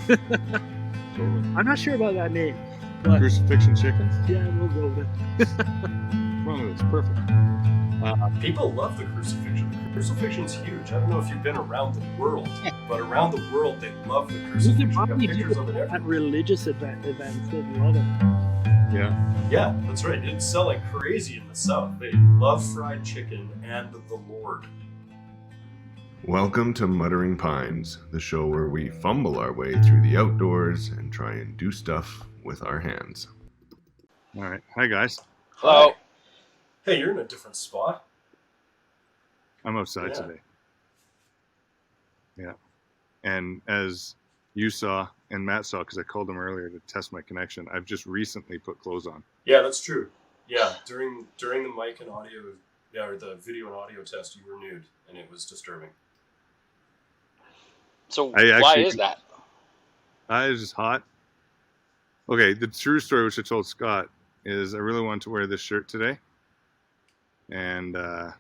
Totally. I'm not sure about that name, but Crucifixion Chicken? yeah, we'll go with it. What's wrong with it? It's perfect. People love the crucifixion. The crucifixion's huge. I don't know if you've been around the world, but around the world they love the You crucifixion. can You have probably do pictures of it it at everywhere. religious events. They love it. Yeah. Yeah, that's right. It's sell like crazy in the South. They love fried chicken and the Lord. Welcome to Muttering Pines, the show where we fumble our way through the outdoors and try and do stuff with our hands. All right. Hi, guys. Hello. Hi. Hey, you're in a different spot. I'm outside today. Yeah. And as you saw and Matt saw, because I called him earlier to test my connection, I've just recently put clothes on. Yeah, that's true. Yeah, during the mic and audio, or the video and audio test, you were nude, and it was disturbing. So why is that? It's just hot. Okay, the true story, which I told Scott, is I really wanted to wear this shirt today, and I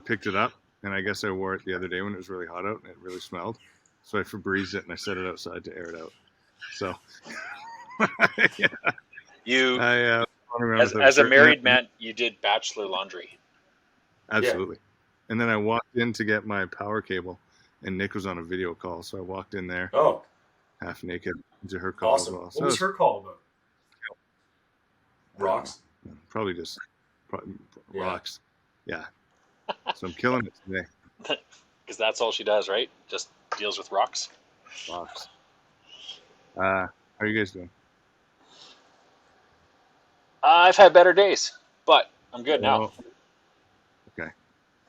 picked it up, and I guess I wore it the other day when it was really hot out and it really smelled. So I Febrezed it and I set it outside to air it out. So, yeah. As a married man, you did bachelor laundry. Absolutely. Yeah. And then I walked in to get my power cable, and Nick was on a video call, so I walked in there, half naked, into her call awesome. as well. What was her call about? Rocks? Probably just rocks. Yeah. So I'm killing it today. Because that's all she does, right? Just deals with rocks. Rocks. How are you guys doing? I've had better days, but I'm good now. Okay.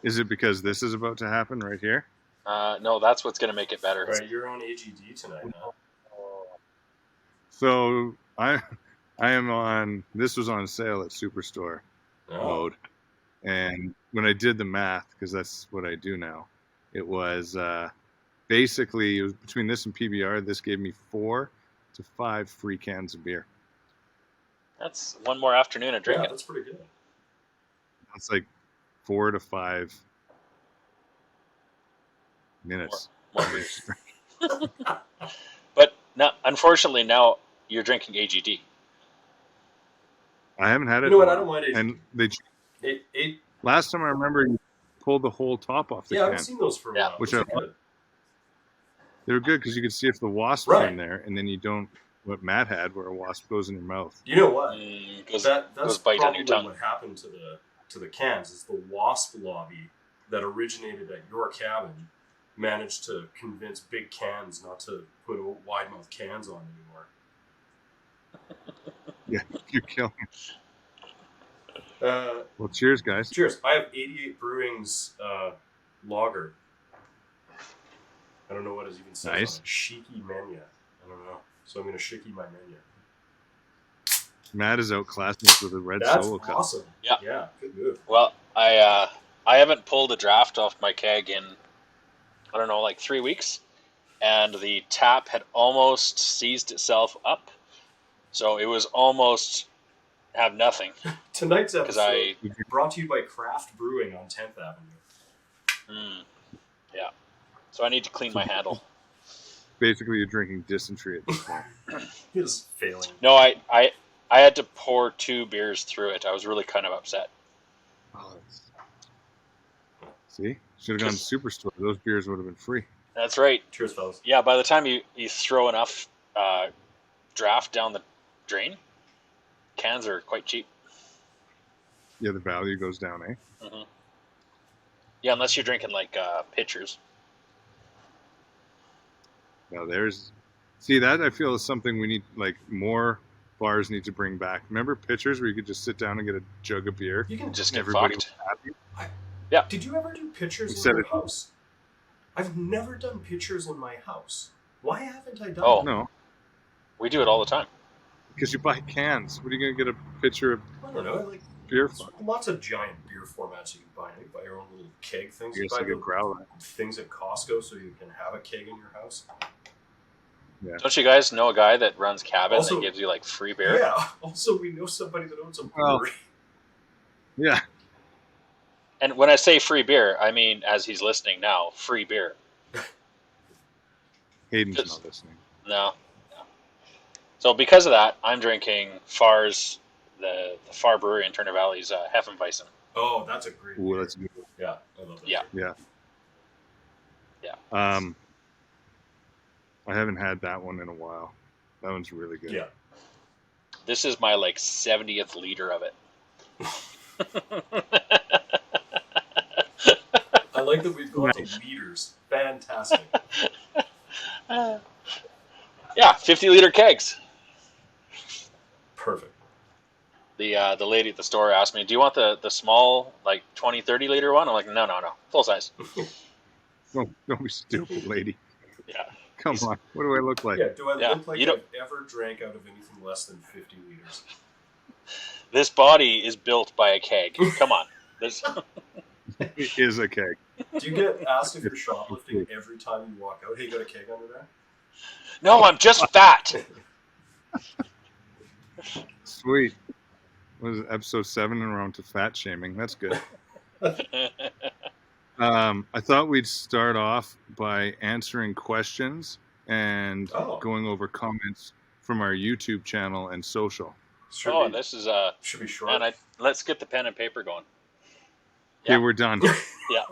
Is it because this is about to happen right here? No, that's what's going to make it better. Right, you're on AGD tonight, huh? So I am on. This was on sale at Superstore mode, and when I did the math, because that's what I do now, it was basically it was between this and PBR. This gave me 4 to 5 free cans of beer. That's one more afternoon of drinking. Yeah, that's pretty good. It's like 4 to 5 minutes. More But now, unfortunately, now you're drinking AGD. I haven't had it. You know what? I don't mind AGD. And last time I remember, you pulled the whole top off the can. Yeah, I've seen those for a while. Which are good. They were good because you could see if the wasp was in there, and then you don't. What Matt had, where a wasp goes in your mouth. You know what? That's bite on your tongue. What happened to the cans is the wasp lobby that originated at your cabin managed to convince big cans not to put wide mouth cans on anymore. Yeah, you're killing me. Well, cheers, guys. Cheers. I have 88 Brewing's lager. I don't know what it even says. Nice. Shiki Menya. I don't know. So I'm going to shiki my menu. Matt is outclassing us with a red solo cup. That's awesome. Yeah, good move. Well, I haven't pulled a draft off my keg in, I don't know, like 3 weeks. And the tap had almost seized itself up. So it was almost have nothing. Tonight's episode brought to you by Craft Brewing on 10th Avenue. Yeah. So I need to clean my handle. Basically, you're drinking dysentery at this point. He's failing. No, I had to pour 2 beers through it. I was really kind of upset. Oh, see? Should have gone to Superstore. Those beers would have been free. That's right. Cheers, fellas. Yeah, by the time you throw enough draft down the drain, cans are quite cheap. Yeah, the value goes down, eh? Mm-hmm. Yeah, unless you're drinking like pitchers. Now that I feel is something we need, like more bars need to bring back. Remember pitchers where you could just sit down and get a jug of beer? You can just get everybody fucked. Was happy? Yeah. Did you ever do pitchers in your house? I've never done pitchers in my house. Why haven't I done that? No. We do it all the time. Because you buy cans. What are you going to get a pitcher of I don't know. Like beer? Lots of giant beer formats you can buy. You can buy your own little keg things. You buy growler things at Costco so you can have a keg in your house. Yeah. Don't you guys know a guy that runs cabin that gives you like free beer? Yeah. Also, we know somebody that owns a brewery. Yeah. And when I say free beer, I mean, as he's listening now, free beer. Hayden's Just- not listening. No. So because of that, I'm drinking Far's, the Far Brewery in Turner Valley's Hefeweizen. Oh, that's a great Ooh, beer. that's good. Yeah, I love that. Yeah. beer. Yeah. Yeah. I haven't had that one in a while. That one's really good. Yeah. This is my 70th liter of it. I like that we've gone to liters. Fantastic. Yeah, 50-liter kegs. Perfect. The lady at the store asked me, "Do you want the small 20, 30-liter one?" I'm like, no, full size. Don't be stupid, lady. Yeah. Come on. What do I look like? Yeah, do I Yeah, look like you don't- I've ever drank out of anything less than 50 liters? This body is built by a keg. Come on. There's It is a keg. Do you get asked if you're shoplifting every time you walk out? Hey, you got a keg under there? No, I'm just fat. Sweet. What is it, episode 7 and we're on to fat shaming. That's good. I thought we'd start off by answering questions and going over comments from our YouTube channel and social. This is should be short. man, let's get the pen and paper going. Okay, Yeah. we're done. Yeah.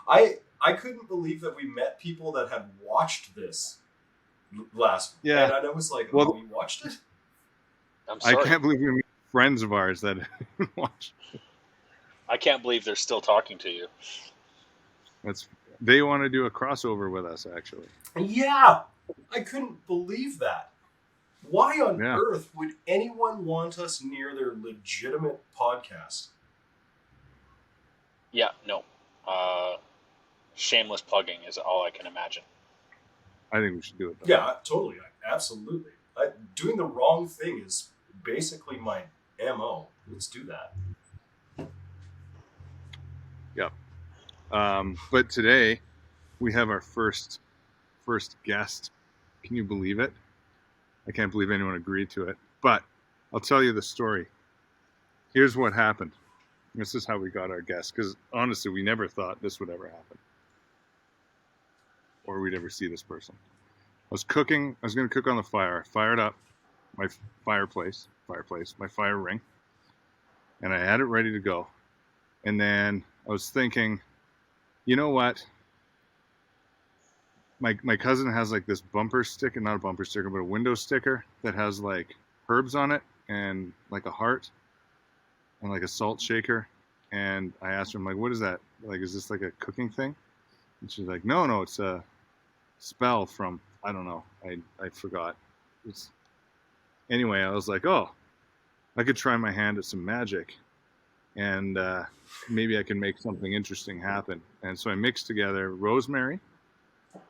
I couldn't believe that we met people that had watched this last. Yeah. And I was like, Well, we watched it? I'm I sorry. can't believe we met friends of ours that watch. I can't believe they're still talking to you. They want to do a crossover with us, actually. Yeah. I couldn't believe that. Why on Yeah. earth would anyone want us near their legitimate podcast? Yeah, no. Shameless plugging is all I can imagine. I think we should do it. Though. Yeah, totally. Absolutely. Doing the wrong thing is basically my MO. Let's do that. But today we have our first guest. Can you believe it? I can't believe anyone agreed to it. But I'll tell you the story. Here's what happened. This is how we got our guest. Because honestly, we never thought this would ever happen. Or we'd ever see this person. I was going to cook on the fire. I fired up my fireplace, my fire ring. And I had it ready to go. And then I was thinking, you know what? My cousin has this bumper sticker, not a bumper sticker, but a window sticker that has herbs on it and a heart and a salt shaker. And I asked her, I'm like, what is that? Is this a cooking thing? And she's like, no, it's a spell from, I don't know. I forgot. Anyway, I was like, oh, I could try my hand at some magic. And maybe I can make something interesting happen. And so I mixed together rosemary,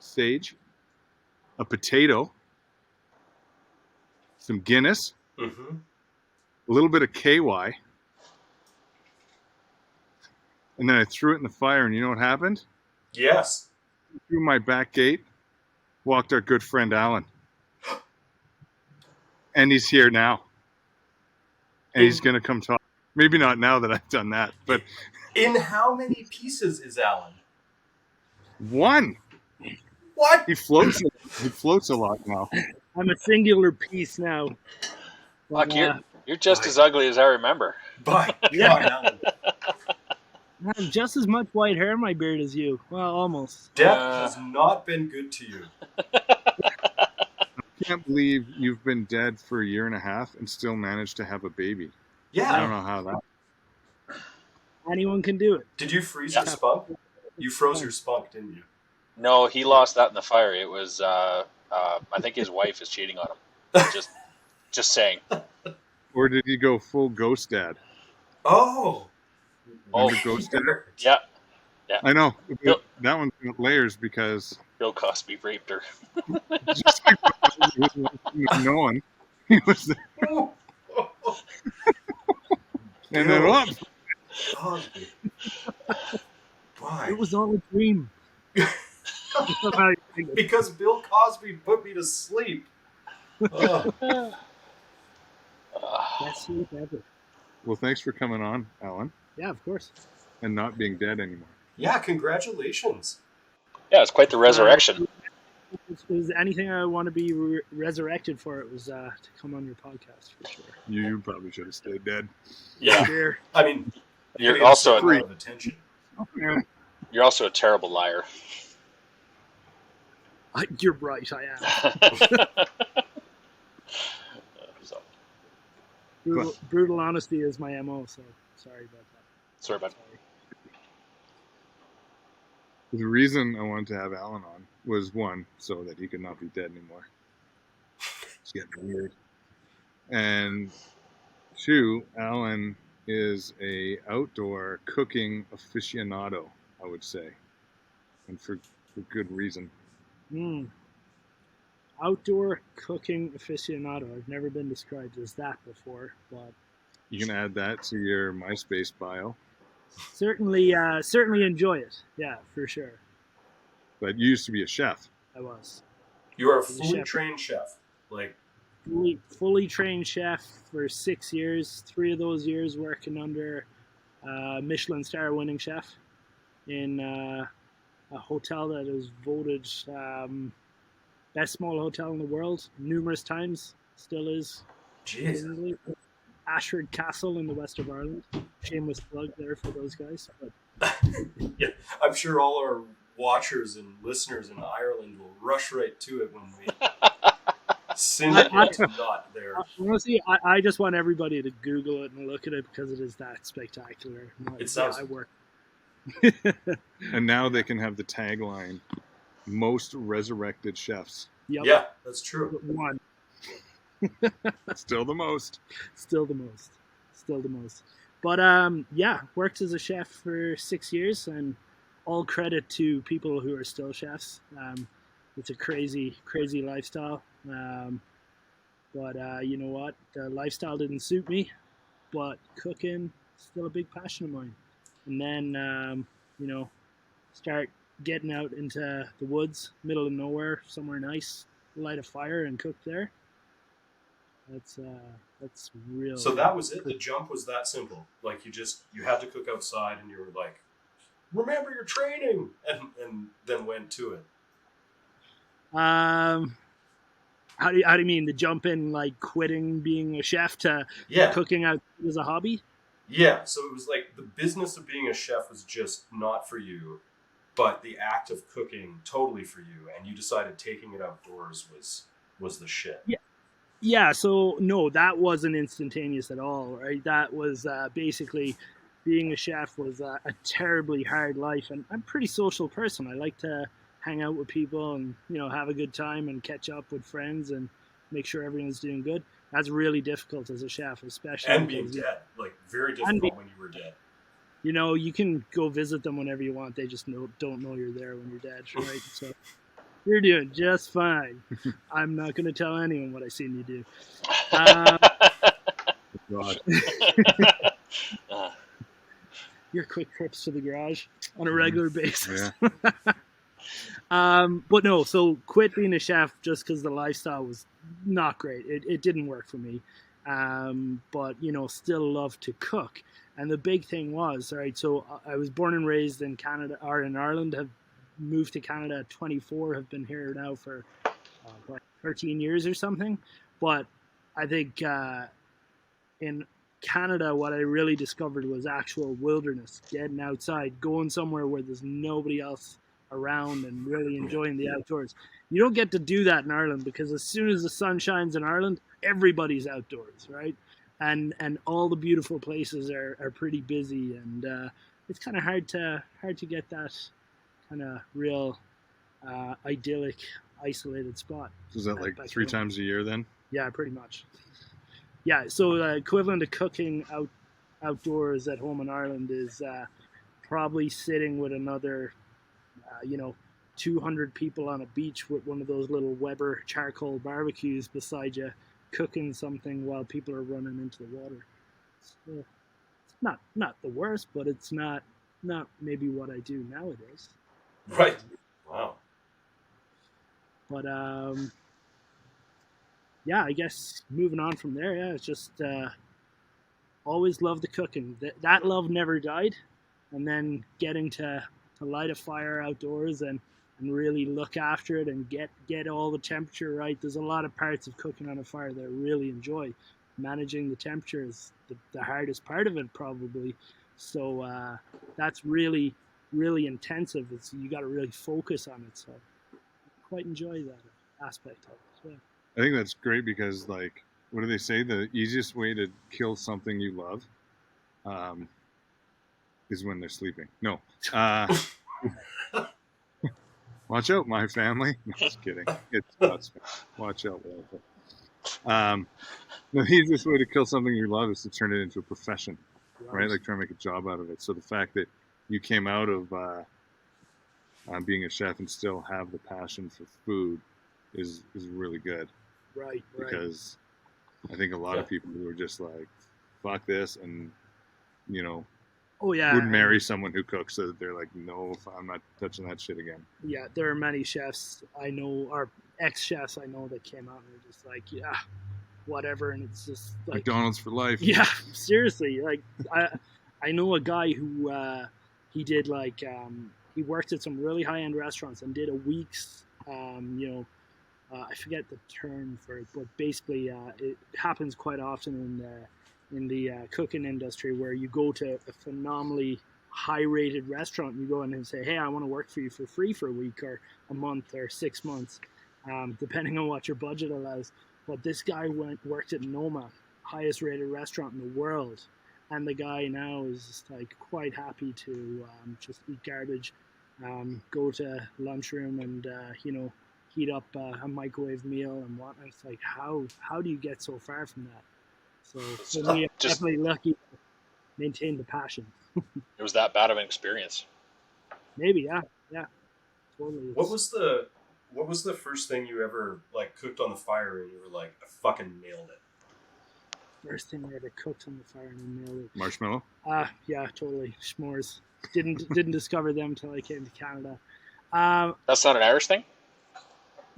sage, a potato, some Guinness, Mm-hmm. a little bit of KY, and then I threw it in the fire. And you know what happened? Yes. Through my back gate walked our good friend Alan. And he's here now. And he's going to come talk. Maybe not now that I've done that, but In how many pieces is Alan? one. What? He floats a lot now. I'm a singular piece now. Fuck, But, you're just as ugly as I remember. By Yeah. God, Alan. I have just as much white hair in my beard as you. Well, almost. Death has not been good to you. I can't believe you've been dead for a year and a half and still managed to have a baby. I Yeah. don't know how that. Anyone can do it. Did you freeze your spunk? You froze your spunk, didn't you? No, he lost that in the fire. It was, I think his wife is cheating on him. Just saying. Or did he go full ghost dad? Oh. Remember ghost dad? Yeah, I know. Yep. That one's got layers because Bill Cosby raped her. just no one. He was there. And then up. Cosby. Why? It was all a dream. Because Bill Cosby put me to sleep. Ugh. Best sleep ever. Well, thanks for coming on, Alan, Yeah, of course. and not being dead anymore. Yeah, congratulations. Yeah, it's quite the resurrection. If there's anything I want to be resurrected for, it was to come on your podcast for sure. You probably should have stayed dead. Yeah. Sure. I mean, You're also a lot of attention. you're also a terrible liar. You're right, I am. So, Brutal honesty is my MO, so sorry about that. sorry, bud. The reason I wanted to have Alan on was one, so that he could not be dead anymore. It's getting weird. And two, Alan is a outdoor cooking aficionado, I would say, and for good reason. Outdoor cooking aficionado. I've never been described as that before, but You can add that to your MySpace bio. certainly enjoy it. Yeah, for sure. But you used to be a chef. I was. You are a He's a fully chef. trained chef. Like, Fully trained chef for 6 years. 3 of those years working under a Michelin star winning chef in a hotel that is voted best small hotel in the world numerous times. Still is. jeez. Ashford Castle in the west of Ireland. Shameless plug there for those guys. But Yeah, I'm sure all our watchers and listeners in Ireland will rush right to it when we syndicate to not there. honestly, I just want everybody to Google it and look at it because it is that spectacular. It sounds. I work. And now they can have the tagline, most resurrected chefs. Yep. Yeah, that's true. One. Still the most. Still the most. But yeah, worked as a chef for 6 years, and all credit to people who are still chefs. It's a crazy lifestyle. But you know what? The lifestyle didn't suit me, but cooking still a big passion of mine. And then start getting out into the woods, middle of nowhere, somewhere nice, light a fire and cook there. That's real. So that was it. The jump was that simple. Like you had to cook outside, and you were like, remember your training, and then went to it. How do you mean the jump in, like quitting being a chef to cooking out as a hobby? Yeah. So it was like the business of being a chef was just not for you, but the act of cooking totally for you, and you decided taking it outdoors was the shit. Yeah. Yeah, so no, that wasn't instantaneous at all, right? That was basically being a chef was a terribly hard life, and I'm a pretty social person. I like to hang out with people and have a good time and catch up with friends and make sure everyone's doing good. That's really difficult as a chef, especially And being dead, like very difficult when you were dead. You can go visit them whenever you want. They just don't know you're there when you're dead, right? So. You're doing just fine. I'm not going to tell anyone what I seen you do. God. Your quick trips to the garage on a regular basis. Yeah. But no, so quit being a chef just because the lifestyle was not great. It didn't work for me. But, still love to cook. And the big thing was, all right, so I was born and raised in Canada, or in Ireland, have moved to Canada at 24, have been here now for 13 years or something. But I think in Canada, what I really discovered was actual wilderness, getting outside, going somewhere where there's nobody else around and really enjoying the outdoors. You don't get to do that in Ireland because as soon as the sun shines in Ireland, everybody's outdoors, right? And all the beautiful places are pretty busy, and it's kind of hard to get that kind of real idyllic, isolated spot. So is that like 3 times a year then? Yeah, pretty much. Yeah, so equivalent to cooking outdoors at home in Ireland is probably sitting with another, 200 people on a beach with one of those little Weber charcoal barbecues beside you, cooking something while people are running into the water. So it's not the worst, but it's not maybe what I do nowadays. Right. Wow. But yeah, I guess moving on from there, yeah, it's just always loved the cooking. That love never died, and then getting to light a fire outdoors and and really look after it and get all the temperature right. There's a lot of parts of cooking on a fire that I really enjoy. Managing the temperature is the hardest part of it, probably. So that's really, really intensive. You got to really focus on it. So I quite enjoy that aspect of it. Yeah. I think that's great because, like, what do they say? The easiest way to kill something you love is when they're sleeping. No. Watch out, my family. No, just kidding. It's watch out, Walter. The easiest way to kill something you love is to turn it into a profession, right? Like, try and make a job out of it. So the fact that you came out of being a chef and still have the passion for food is really good. Right. Because I think a lot of people who are just like, fuck this, and, you know, would marry someone who cooks, so that they're like, no, I'm not touching that shit again. Yeah, there are many chefs I know, or ex-chefs I know, that came out and were just like, yeah, whatever, and it's just like McDonald's for life. Yeah, seriously. Like, I know a guy who he did like he worked at some really high-end restaurants and did a week's I forget the term for it, but basically it happens quite often in the cooking industry, where you go to a phenomenally high-rated restaurant and you go in and say, hey, I want to work for you for free for a week or a month or 6 months, depending on what your budget allows. But this guy worked at Noma, highest rated restaurant in the world, and the guy now is just like quite happy to just eat garbage, go to lunchroom and heat up a microwave meal and whatnot. It's like, how do you get so far from that? So for me, I'm definitely lucky to maintain the passion. It was that bad of an experience. Maybe, yeah, totally. What was the first thing you ever like cooked on the fire and you were like, I fucking nailed it? First thing I ever cooked on the fire and nailed it. Marshmallow? Yeah, totally. S'mores. Didn't discover them until I came to Canada. That's not an Irish thing?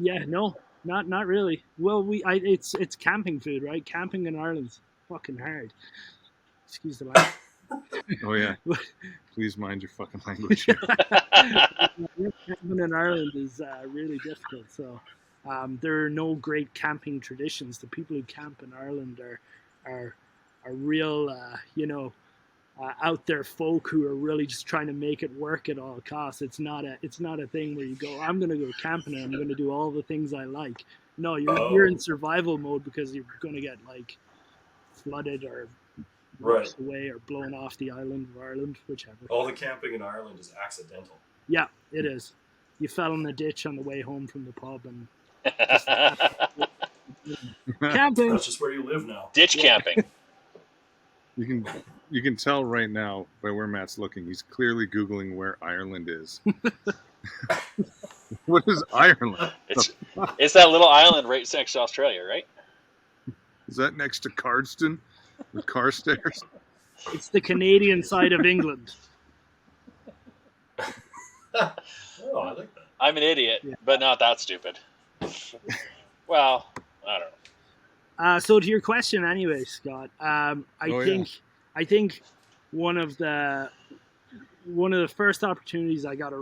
Yeah, no, not really. Well, it's camping food, right? Camping in Ireland's fucking hard. Excuse the language. Oh yeah. Please mind your fucking language. Camping in Ireland is really difficult. So there are no great camping traditions. The people who camp in Ireland are real, out there folk who are really just trying to make it work at all costs. It's not a thing where you go, I'm going to go camping and I'm going to do all the things I like. No, you're in survival mode because you're going to get like flooded or washed away or blown off the island of Ireland, whichever. All the camping in Ireland is accidental. Yeah, it is. You fell in the ditch on the way home from the pub and camping. That's just where you live now. Ditch camping. You can tell right now by where Matt's looking. He's clearly Googling where Ireland is. What is Ireland? It's that little island right next to Australia, right? Is that next to Cardston with Carstairs? It's the Canadian side of England. Oh, I like that. I'm an idiot, but not that stupid. Well, I don't know. So to your question, anyway, Scott, I think one of the first opportunities I got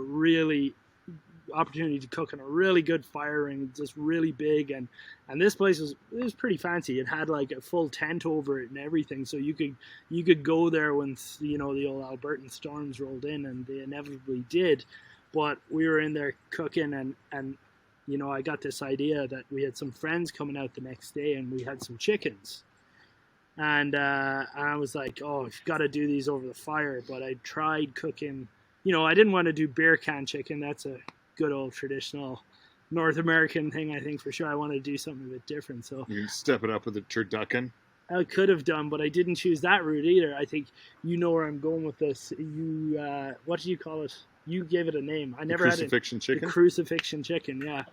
opportunity to cook in a really good fire ring, just really big, and this place was pretty fancy. It had like a full tent over it and everything, so you could go there when the old Albertan storms rolled in, and they inevitably did. But we were in there cooking, and I got this idea that we had some friends coming out the next day, and we had some chickens. And I was like, oh, I've got to do these over the fire. But I tried cooking, I didn't want to do beer can chicken. That's a good old traditional North American thing, I think, for sure. I wanted to do something a bit different. So you can step it up with a turducken. I could have done, but I didn't choose that route either. I think you know where I'm going with this. What do you call it? You gave it a name. I never had it. Crucifixion chicken? The Crucifixion Chicken, yeah.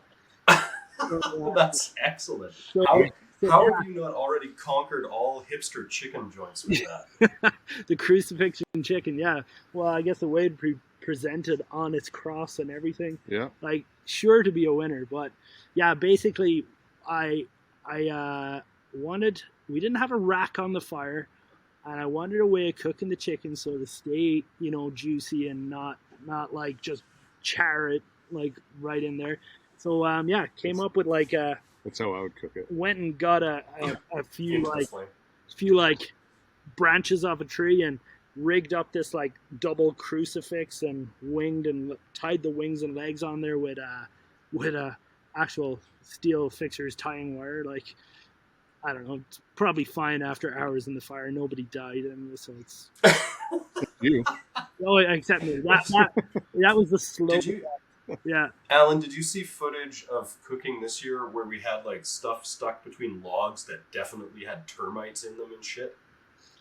So, that's excellent. How have you not already conquered all hipster chicken joints with that? The Crucifixion Chicken, yeah. Well, I guess the way it presented on its cross and everything. Yeah. Like, sure to be a winner. But, yeah, basically, I wanted... We didn't have a rack on the fire, and I wanted a way of cooking the chicken so to stay, juicy and not like just char it like right in there. So came up with like That's how I would cook it. went and got a few Into the like flame. branches off a tree and rigged up this like double crucifix and winged and tied the wings and legs on there with actual steel fixtures tying wire. Like, I don't know, it's probably fine after hours in the fire. Nobody died in this, so it's You? oh, except me. That was the slow. Yeah. Alan, did you see footage of cooking this year where we had like stuff stuck between logs that definitely had termites in them and shit?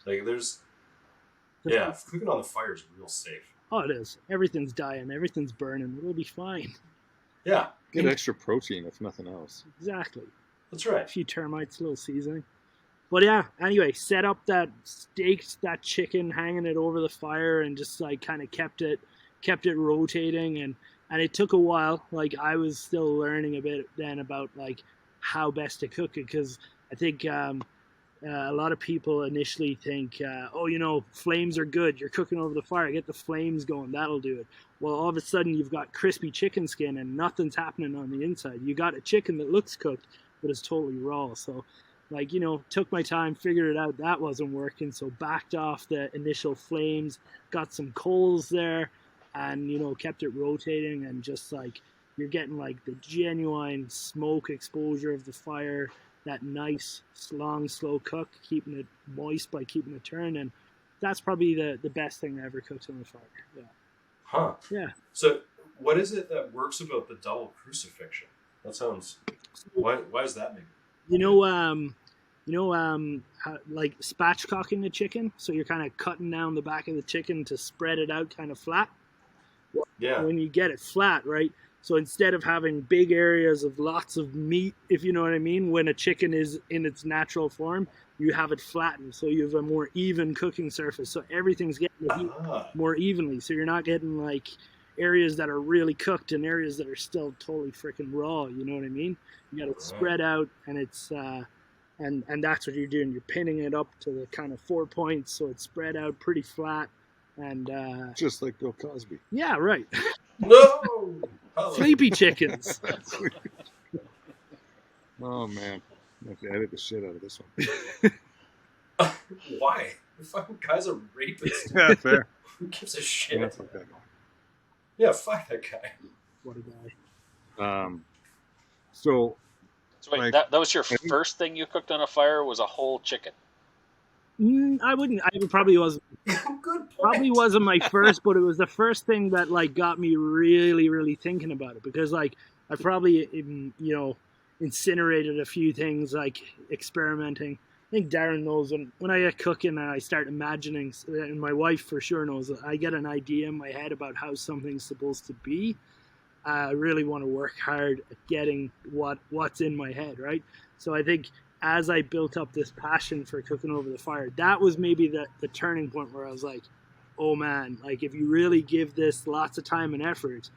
Like cooking on the fire is real safe. Oh, it is. Everything's dying. Everything's burning. It'll be fine. Yeah. Get extra protein if nothing else. Exactly. That's right. A few termites, a little seasoning. But yeah, anyway, set up staked that chicken, hanging it over the fire, and just like kind of kept it rotating, and it took a while. Like, I was still learning a bit then about like how best to cook it, because I think a lot of people initially think, flames are good. You're cooking over the fire, get the flames going, that'll do it. Well, all of a sudden you've got crispy chicken skin and nothing's happening on the inside. You got a chicken that looks cooked, but it's totally raw. So, like, took my time, figured it out. That wasn't working, so backed off the initial flames, got some coals there, and kept it rotating, and just like you're getting like the genuine smoke exposure of the fire, that nice long slow cook, keeping it moist by keeping it turned, and that's probably the best thing I ever cooked on the fire. Yeah. Huh. Yeah. So what is it that works about the double crucifixion? That sounds. Why is that maybe? Like spatchcocking the chicken. So you're kind of cutting down the back of the chicken to spread it out kind of flat. Yeah. When you get it flat, right? So instead of having big areas of lots of meat, if you know what I mean, when a chicken is in its natural form, you have it flattened. So you have a more even cooking surface. So everything's getting the heat more evenly. So you're not getting like areas that are really cooked and areas that are still totally freaking raw. You know what I mean? You got it spread out, and it's and that's what you're doing. You're pinning it up to the kind of 4 points, so it's spread out pretty flat, and just like Bill Cosby. Yeah, right. No. Sleepy chickens. Oh man, I have to edit the shit out of this one. Why? The fucking guy's a rapist. Yeah, fair. Who gives a shit? Yeah, fuck that guy. Yeah, fuck that guy. What a guy. So wait, like, that was your first thing you cooked on a fire, was a whole chicken? I wouldn't. I probably wasn't. Good point. Probably wasn't my first, but it was the first thing that like got me really, really thinking about it, because like I probably incinerated a few things, like experimenting. I think Darren knows when I get cooking and I start imagining, and my wife for sure knows that I get an idea in my head about how something's supposed to be. I really want to work hard at getting what's in my head, right? So I think as I built up this passion for cooking over the fire, that was maybe the turning point where I was like, oh man, like if you really give this lots of time and effort,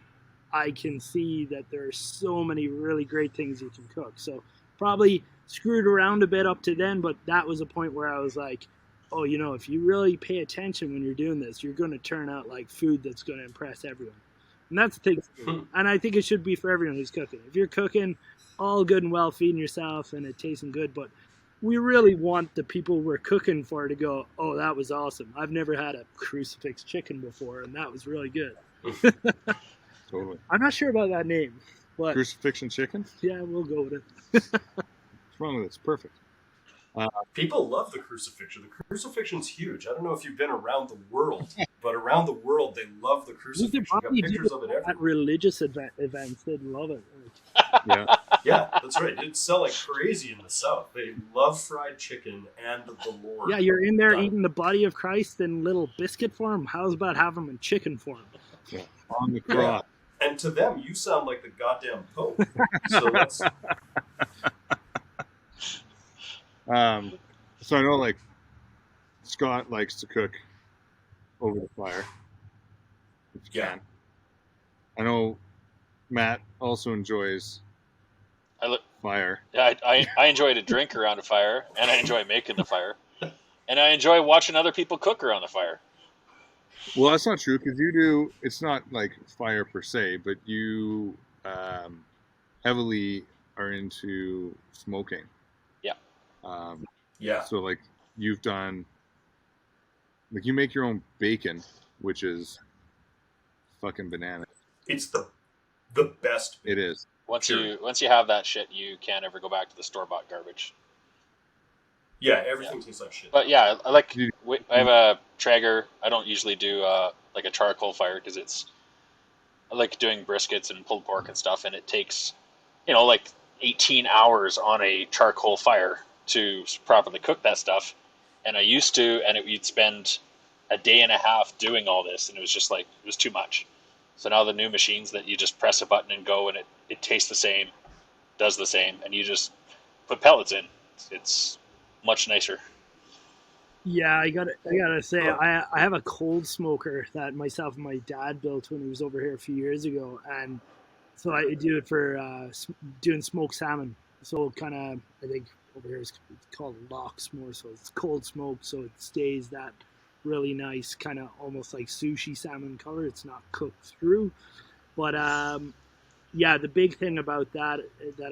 I can see that there are so many really great things you can cook. So probably screwed around a bit up to then, but that was a point where I was like, oh, if you really pay attention when you're doing this, you're going to turn out like food that's going to impress everyone. And that's the thing. And I think it should be for everyone who's cooking. If you're cooking, all good and well, feeding yourself and it tasting good, but we really want the people we're cooking for to go, oh, that was awesome. I've never had a crucifix chicken before, and that was really good. Totally. I'm not sure about that name, but Crucifixion Chicken? Yeah, we'll go with it. What's wrong with it? It's perfect. People love the crucifixion. The crucifixion's huge. I don't know if you've been around the world, but around the world, they love the crucifixion. You got pictures of it everywhere. At religious events, they'd love it. Yeah, that's right. It'd sell like crazy in the South. They love fried chicken and the Lord. Yeah, you're in there eating the body of Christ in little biscuit form. How's about having them in chicken form? Yeah, on the cross. Yeah. And to them, you sound like the goddamn Pope. So that's... So I know, like, Scott likes to cook over the fire. If you can. I know Matt also enjoys fire. Yeah, I enjoy to drink around a fire, and I enjoy making the fire, and I enjoy watching other people cook around the fire. Well, that's not true because you do. It's not like fire per se, but you heavily are into smoking. Yeah. Yeah. So like you've done, like you make your own bacon, which is fucking bananas. It's the best. It is. Once Sure. you have that shit, you can't ever go back to the store bought garbage. Yeah, everything tastes like shit. But yeah, I like. You- I have a Traeger. I don't usually do like a charcoal fire because I like doing briskets and pulled pork and stuff, and it takes, like 18 hours on a charcoal fire to properly cook that stuff. And I used to, and you'd spend a day and a half doing all this, and it was just like, it was too much. So now the new machines that you just press a button and go, and it tastes the same, does the same, and you just put pellets in. It's much nicer. Yeah, I gotta say, I have a cold smoker that myself and my dad built when he was over here a few years ago, and so I do it for doing smoked salmon. So kind of, I think over here it's called lox more, so it's cold smoked, so it stays that really nice, kind of almost like sushi salmon color. It's not cooked through, but yeah, the big thing about that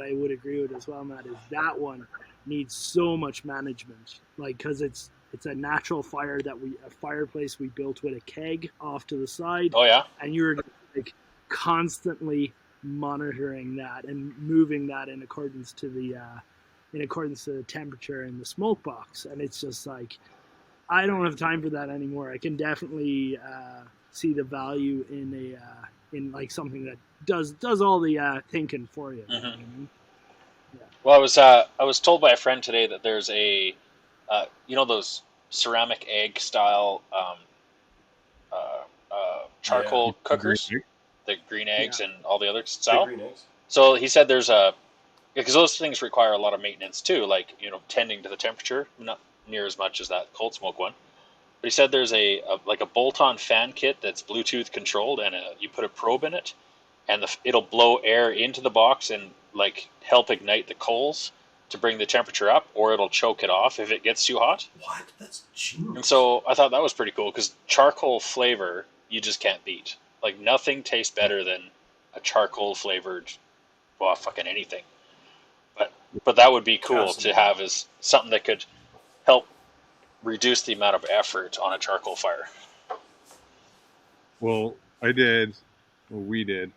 I would agree with as well, Matt, is that one needs so much management, like because it's a natural fire a fireplace we built with a keg off to the side. Oh yeah, and you're like constantly monitoring that and moving that in accordance to the temperature in the smoke box, and it's just like I don't have time for that anymore. I can definitely see the value in like something that does all the thinking for you. Mm-hmm. You know what I mean? Yeah. Well, I was told by a friend today that there's a those ceramic egg style charcoal cookers, the green eggs and all the other style. Green eggs. So he said there's because those things require a lot of maintenance too, like tending to the temperature, not near as much as that cold smoke one. But he said there's a bolt-on fan kit that's Bluetooth controlled, and you put a probe in it, and it'll blow air into the box and like help ignite the coals to bring the temperature up, or it'll choke it off if it gets too hot. What? That's genius. And so I thought that was pretty cool because charcoal flavor you just can't beat. Like nothing tastes better than a charcoal flavored, well, fucking anything. But that would be cool to have as something that could help reduce the amount of effort on a charcoal fire. Well, we did,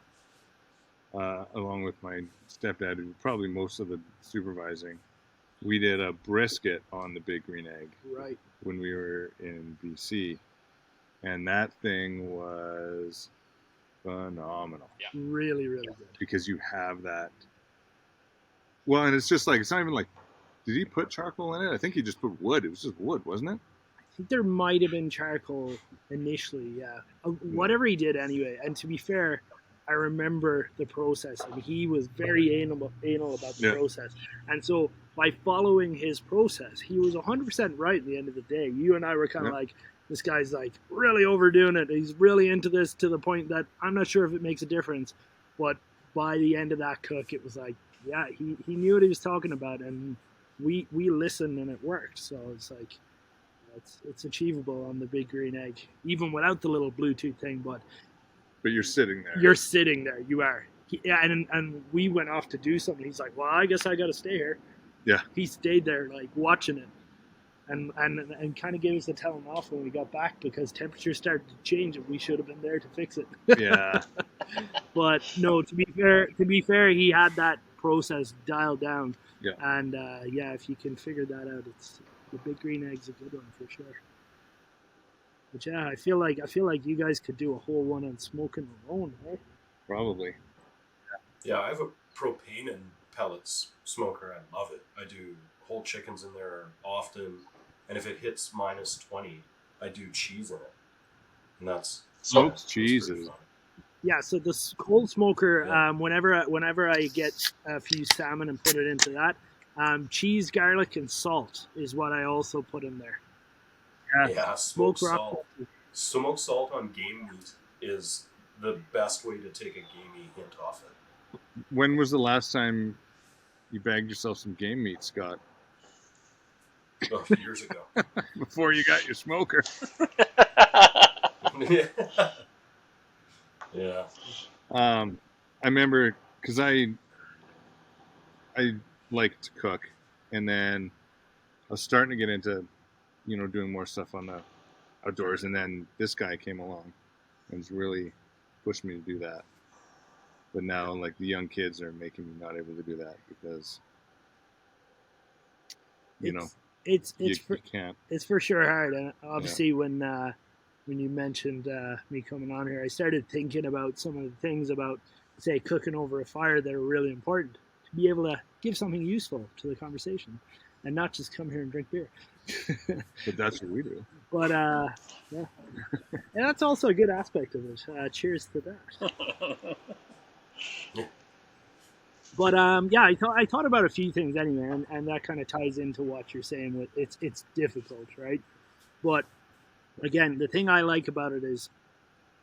along with my stepdad, who probably most of the supervising. We did a brisket on the Big Green Egg right when we were in BC, and that thing was phenomenal. Yeah. Really, really good. Because you have that. Well, and it's just like, it's not even like, did he put charcoal in it? I think he just put wood. It was just wood, wasn't it? I think there might have been charcoal initially, yeah. Whatever he did anyway. And to be fair, I remember the process. I mean, he was very anal about the process. And so by following his process, he was 100% right at the end of the day. You and I were kind of like, this guy's like really overdoing it. He's really into this to the point that I'm not sure if it makes a difference. But by the end of that cook, it was like, yeah, he knew what he was talking about, and we listened and it worked. So it's like it's achievable on the Big Green Egg, even without the little Bluetooth thing. But you're sitting there. You're sitting there. You are. And we went off to do something. He's like, well, I guess I got to stay here. Yeah. He stayed there, like watching it, and kind of gave us the telling off when we got back because temperatures started to change and we should have been there to fix it. Yeah. But no, to be fair, he had that process dialed down. Yeah. And if you can figure that out, it's the Big Green Egg's a good one for sure. But yeah, I feel like you guys could do a whole one on smoking alone, right? Probably. Yeah, I have a propane and pellets smoker. I love it. I do whole chickens in there often, and if it hits -20, I do cheese in it, and that's smoked cheeses. Yeah, so the cold smoker, whenever I get a few salmon and put it into that, cheese, garlic, and salt is what I also put in there. Yeah, smoked salt. Smoked salt on game meat is the best way to take a gamey hint off it. When was the last time you bagged yourself some game meat, Scott? A few years ago. Before you got your smoker. Yeah. I remember because I like to cook, and then I was starting to get into, doing more stuff on the outdoors, and then this guy came along and has really pushed me to do that. But now, like, the young kids are making me not able to do that because, it's you for, can't. It's for sure hard, and obviously when you mentioned me coming on here, I started thinking about some of the things about, say, cooking over a fire that are really important to be able to give something useful to the conversation, and not just come here and drink beer. But that's what we do. But yeah, and that's also a good aspect of it. Cheers to that. But yeah, I thought about a few things anyway, and that kind of ties into what you're saying. With it's difficult, right? But again, the thing I like about it is,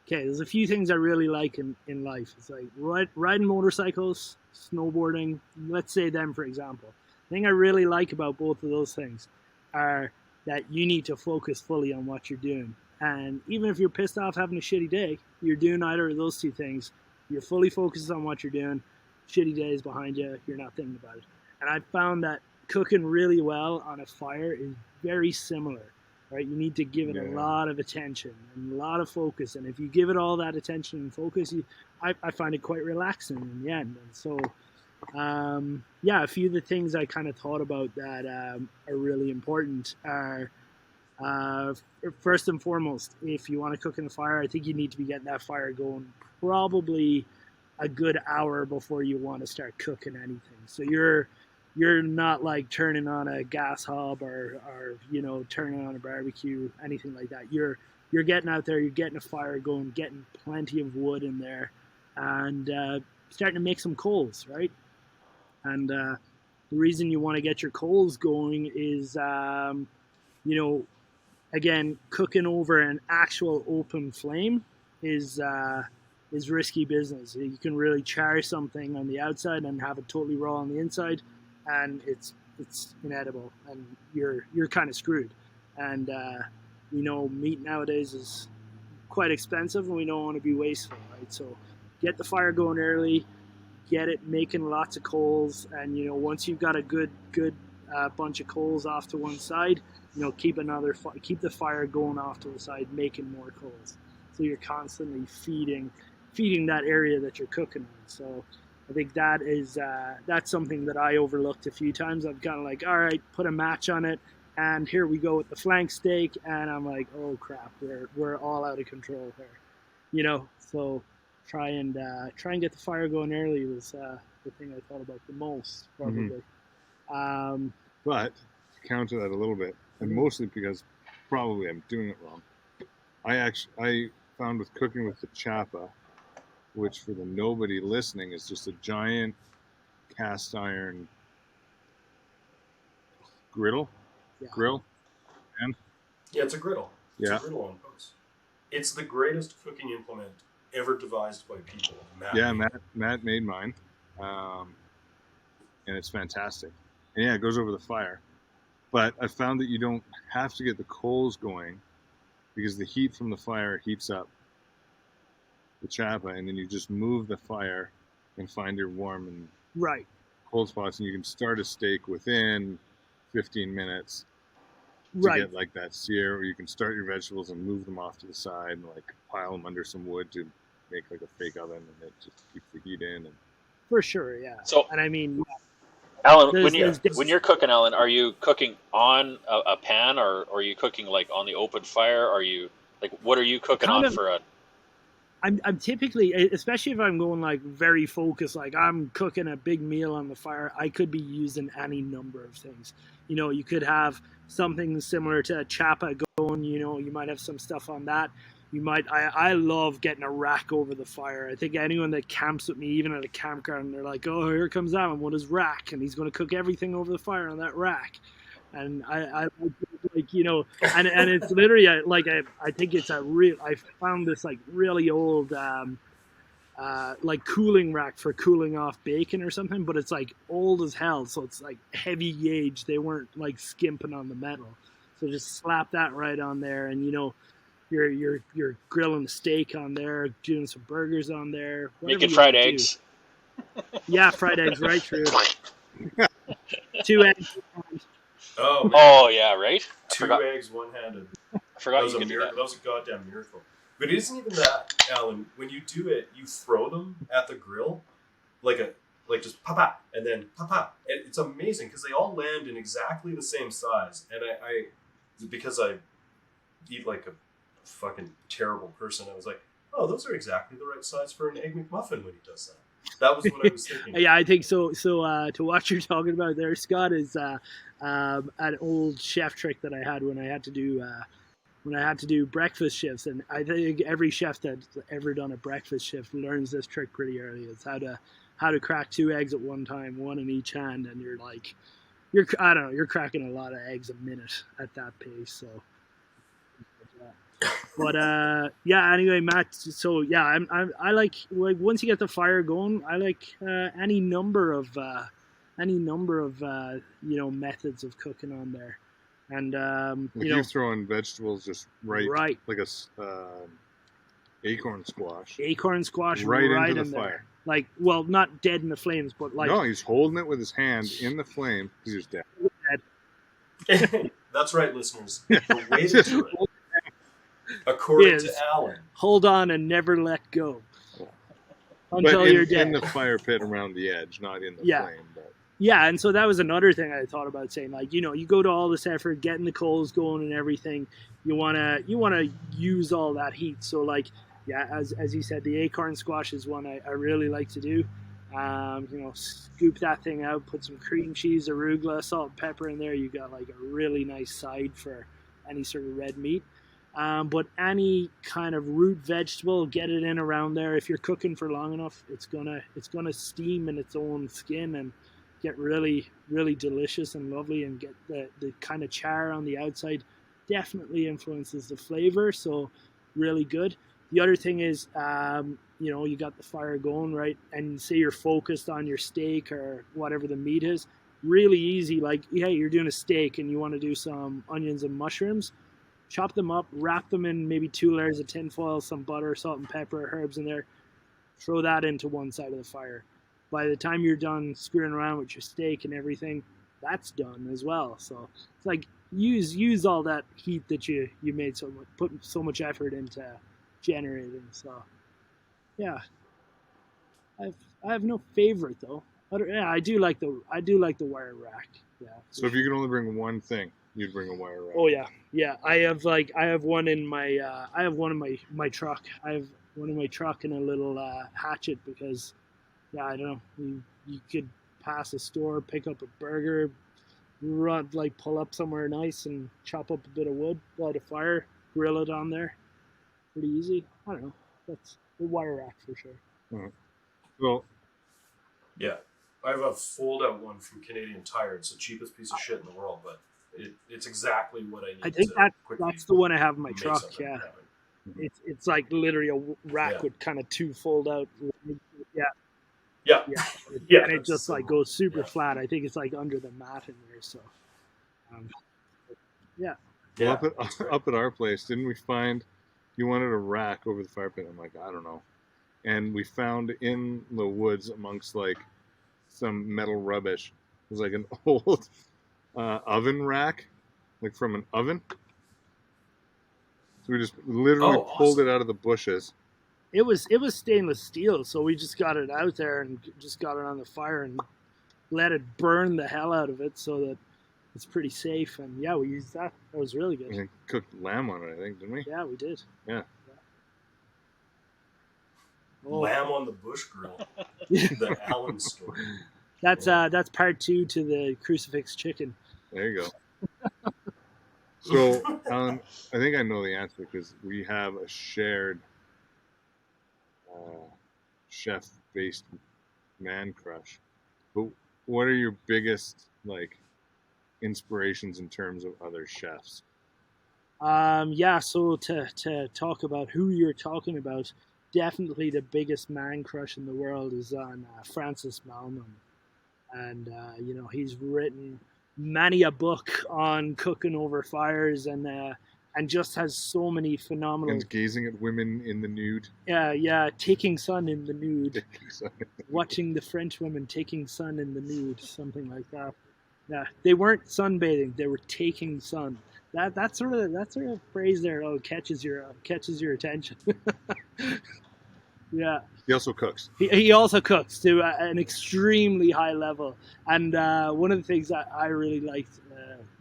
okay, there's a few things I really like in life. It's like riding motorcycles, snowboarding. Let's say them, for example. The thing I really like about both of those things are that you need to focus fully on what you're doing. And even if you're pissed off having a shitty day, you're doing either of those two things. You're fully focused on what you're doing. Shitty days behind you, you're not thinking about it. And I found that cooking really well on a fire is very similar. Right, you need to give it a lot of attention and a lot of focus, and if you give it all that attention and focus, I find it quite relaxing in the end. And so, yeah, a few of the things I kind of thought about that are really important are, first and foremost, if you want to cook in the fire, I think you need to be getting that fire going probably a good hour before you want to start cooking anything. So you're not like turning on a gas hob or turning on a barbecue, anything like that. You're getting out there, you're getting a fire going, getting plenty of wood in there, and starting to make some coals, right? And the reason you want to get your coals going is, again, cooking over an actual open flame is risky business. You can really char something on the outside and have it totally raw on the inside, and it's inedible, and you're kind of screwed. And meat nowadays is quite expensive, and we don't want to be wasteful, right? So get the fire going early, get it making lots of coals, and once you've got a good bunch of coals off to one side, keep the fire going off to the side, making more coals. So you're constantly feeding that area that you're cooking on. So I think that's something that I overlooked a few times. I'm kind of like, all right, put a match on it, and here we go with the flank steak, and I'm like, oh crap, we're all out of control here, So try and get the fire going early was the thing I thought about the most, probably. Mm-hmm. But to counter that a little bit, and mostly because probably I'm doing it wrong, I found with cooking with the chapa, which for the nobody listening is just a giant cast iron grill. And yeah, it's a griddle. It's a griddle on posts. It's the greatest cooking implement ever devised by people. Matt made mine, and it's fantastic. And yeah, it goes over the fire. But I found that you don't have to get the coals going because the heat from the fire heats up the chapa, and then you just move the fire and find your warm and cold spots, and you can start a steak within 15 minutes to get like that sear, or you can start your vegetables and move them off to the side and like pile them under some wood to make like a fake oven, and it just keeps the heat in. And for sure, yeah. So, and I mean, Alan, when you're cooking, Alan, are you cooking on a pan, or are you cooking like on the open fire? Are you like, what are you cooking on for a? I'm typically, especially if I'm going like very focused, like I'm cooking a big meal on the fire, I could be using any number of things. You could have something similar to a chapa going, you might have some stuff on that. I love getting a rack over the fire. I think anyone that camps with me, even at a campground, they're like, oh, here comes Alan with his rack, and he's going to cook everything over the fire on that rack. And I and it's literally I think it's I found this like really old like cooling rack for cooling off bacon or something, but it's like old as hell, so it's like heavy gauge. They weren't like skimping on the metal, so just slap that right on there, and you're grilling a steak on there, doing some burgers on there, Making fried eggs. Yeah, fried eggs right through. 2 eggs. Oh man. Oh yeah, right. Two eggs, one-handed. I forgot That was you a could do miracle. that. That was a goddamn miracle. But it isn't even that, Alan. When you do it, you throw them at the grill, like just pop, and then pop. And it's amazing because they all land in exactly the same size. And I because I eat like a fucking terrible person, I was like, oh, those are exactly the right size for an Egg McMuffin when he does that. That was what I was thinking. Yeah, I think so. So to what you're talking about there, Scott, is an old chef trick that I had when I had to do breakfast shifts, and I think every chef that's ever done a breakfast shift learns this trick pretty early. It's how to crack 2 eggs at one time, one in each hand, and you're cracking a lot of eggs a minute at that pace. So. But yeah. Anyway, Matt. So yeah, I like once you get the fire going, I like any number of methods of cooking on there, and you throwing vegetables just right. like a acorn squash right into the fire. Like, well, not dead in the flames, but like no, he's holding it with his hand in the flame because he's dead. That's right, listeners. The way to do it. According to Alan, hold on and never let go until you're dead. In the fire pit around the edge, not in the flame. But. Yeah, and so that was another thing I thought about saying. Like, you go to all this effort, getting the coals going and everything. You wanna use all that heat. So like, yeah, as you said, the acorn squash is one I really like to do. Scoop that thing out, put some cream cheese, arugula, salt, and pepper in there. You got like a really nice side for any sort of red meat. But any kind of root vegetable, get it in around there. If you're cooking for long enough, it's gonna steam in its own skin and get really, really delicious and lovely, and get the kind of char on the outside. Definitely influences the flavor, so really good. The other thing is, you got the fire going, right, and say you're focused on your steak or whatever the meat is. Really easy. Like, hey, you're doing a steak and you want to do some onions and mushrooms. Chop them up, wrap them in maybe 2 layers of tin foil, some butter, salt and pepper, herbs in there. Throw that into one side of the fire. By the time you're done screwing around with your steak and everything, that's done as well. So it's like use all that heat that you made put so much effort into generating. So yeah, I have no favorite though. I do like the wire rack. Yeah. So if you could only bring one thing, you'd bring a wire rack. Oh yeah. I have one in my my truck. I have one in my truck and a little hatchet because I don't know. You could pass a store, pick up a burger, pull up somewhere nice and chop up a bit of wood, light a fire, grill it on there. Pretty easy. I don't know. That's the wire rack for sure. Mm-hmm. Well, yeah. I have a fold-out one from Canadian Tire. It's the cheapest piece of shit in the world, but it's exactly what I need. I think that's the one I have in my truck. Yeah, it's like literally a rack with kind of 2 fold-out. Yeah. And it just goes super flat. I think it's like under the mat in there. So, yeah. Well, up at our place, didn't we find you wanted a rack over the fire pit? I'm like, I don't know. And we found in the woods amongst some metal rubbish. It was like an old oven rack, like from an oven. So we just literally pulled it out of the bushes. It was stainless steel, so we just got it out there and just got it on the fire and let it burn the hell out of it so that it's pretty safe. And yeah, we used that. That was really good. We cooked lamb on it, I think, didn't we? Yeah, we did. Yeah. Lamb on the bush grill. The Allen story. That's part 2 to the Crucifixion Chicken. There you go. So, Alan, I think I know the answer because we have a shared chef-based man crush. But what are your biggest inspirations in terms of other chefs? So to talk about who you're talking about, definitely the biggest man crush in the world is on Francis Malman. And, he's written many a book on cooking over fires, and and just has so many phenomenal. And gazing at women in the nude. Yeah, taking sun in the nude. Taking sun in the Watching the French women taking sun in the nude, something like that. Yeah, they weren't sunbathing; they were taking sun. That sort of phrase there catches your attention. Yeah. He also cooks. He also cooks to an extremely high level, and one of the things that I really liked,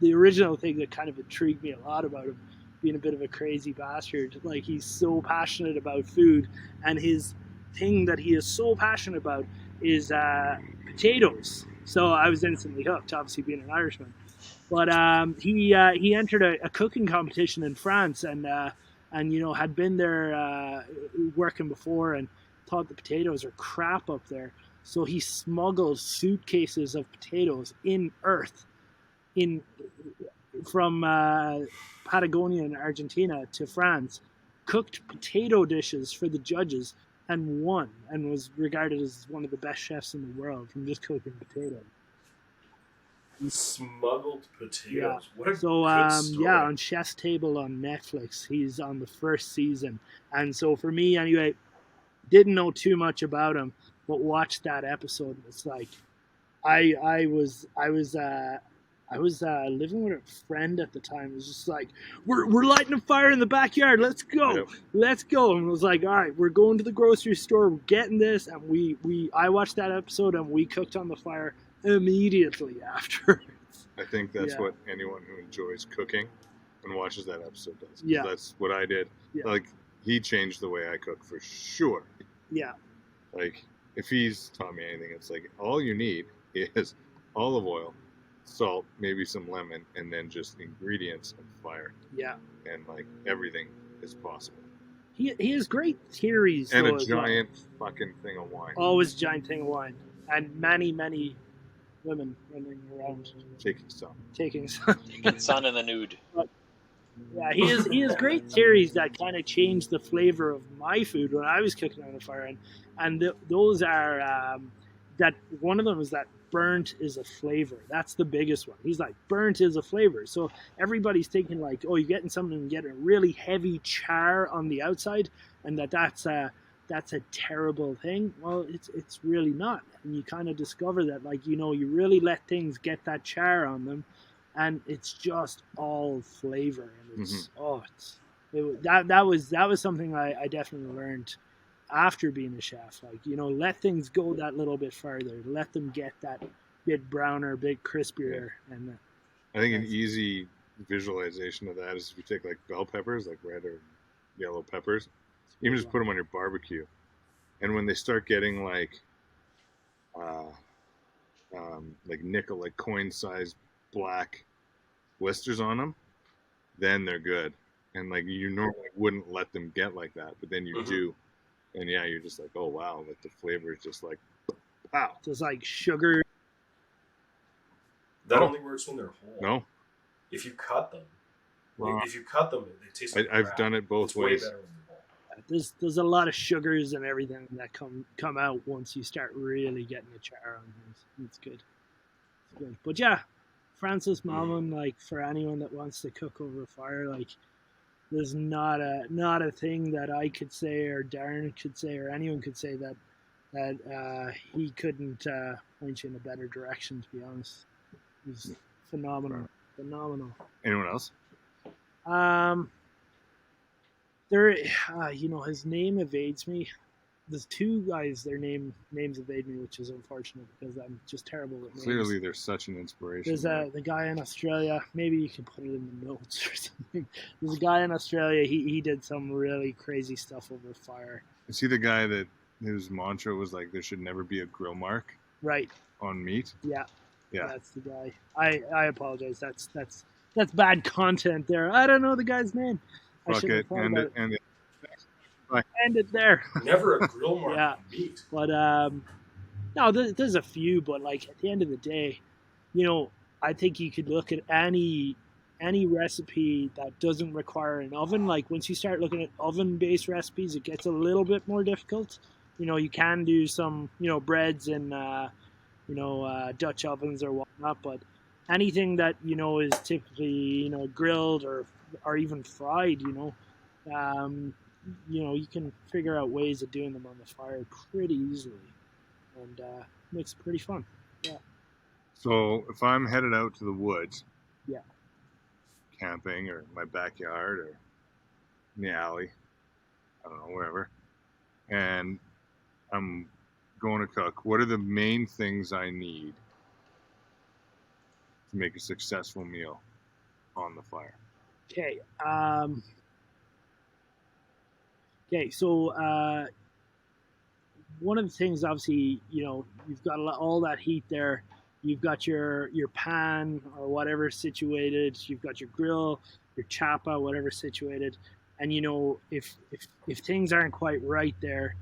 the original thing that kind of intrigued me a lot about him, being a bit of a crazy bastard, like he's so passionate about food, and his thing that he is so passionate about is potatoes. So I was instantly hooked, obviously being an Irishman. But he entered a cooking competition in France, and had been there working before, and thought the potatoes are crap up there. So he smuggled suitcases of potatoes from Patagonia in Argentina to France, cooked potato dishes for the judges, and won, and was regarded as one of the best chefs in the world from just cooking potatoes. Smuggled potatoes. Yeah. What a good story. On Chef's Table on Netflix, he's on the first season, and so for me anyway, didn't know too much about him, but watched that episode. It's like I was living with a friend at the time. It was just like, we're lighting a fire in the backyard. Let's go. Yep. Let's go. And it was like, all right, we're going to the grocery store. We're getting this. And I watched that episode, and we cooked on the fire immediately after. I think that's what anyone who enjoys cooking and watches that episode does. Yeah. That's what I did. Yeah. Like, he changed the way I cook for sure. Yeah. Like, if he's taught me anything, it's like all you need is olive oil, salt, maybe some lemon, and then just ingredients and fire. Yeah. And like everything is possible. He has great theories. And though, a giant fucking thing of wine. Always a giant thing of wine. And many women running around Taking some. taking sun. Taking sun in the nude. Yeah, he has great theories that kind of change the flavor of my food when I was cooking on the fire, and those are that one of them is that burnt is a flavor. That's the biggest one. He's like, burnt is a flavor. So everybody's thinking like, oh, you're getting something and getting a really heavy char on the outside, and that's a terrible thing. Well, it's really not, and you kind of discover that, like, you really let things get that char on them, and it's just all flavor, and it's that was something I definitely learned after being a chef. Like, let things go that little bit further, let them get that bit browner, bit crispier. Yeah. And I think an easy visualization of that is if you take like bell peppers, like red or yellow peppers, even just put them on your barbecue, and when they start getting like nickel, like coin-sized black blisters on them, then they're good. And like, you normally wouldn't let them get like that, but then you do, and yeah, you're just like, oh wow, like the flavor is just like, wow. Just like sugar. That only works when they're whole. No. If you cut them, Wow. they taste like I've crap. done it both It's ways. way better when they're whole. There's a lot of sugars and everything that come out once you start really getting a char on things. It's good. It's good. But yeah, Francis Malman, like, for anyone that wants to cook over a fire, like, there's not a thing that I could say or Darren could say or anyone could say that he couldn't point you in a better direction, to be honest. He's phenomenal. Anyone else? His name evades me. There's two guys, their names evade me, which is unfortunate because I'm just terrible with names. Clearly, they're such an inspiration. There's the guy in Australia. Maybe you can put it in the notes or something. There's a guy in Australia. He did some really crazy stuff over fire. Is he the guy that his mantra was like, there should never be a grill mark Right. on meat? Yeah. Yeah. That's the guy. I apologize. That's bad content there. I don't know the guy's name. Fuck it. End it. End it there. Never a grill mark Yeah. on meat. But no, there's a few. But like at the end of the day, I think you could look at any recipe that doesn't require an oven. Like once you start looking at oven-based recipes, it gets a little bit more difficult. You can do some breads in Dutch ovens or whatnot, but anything that is typically grilled or or even fried, you can figure out ways of doing them on the fire pretty easily, and makes it pretty fun. Yeah. So if I'm headed out to the woods, Yeah. camping, or my backyard, or in the alley, I don't know, wherever, and I'm going to cook, what are the main things I need to make a successful meal on the fire? Okay. So one of the things, obviously, you've got all that heat there. You've got your pan or whatever situated. You've got your grill, your chapa, whatever situated. And if things aren't quite right there,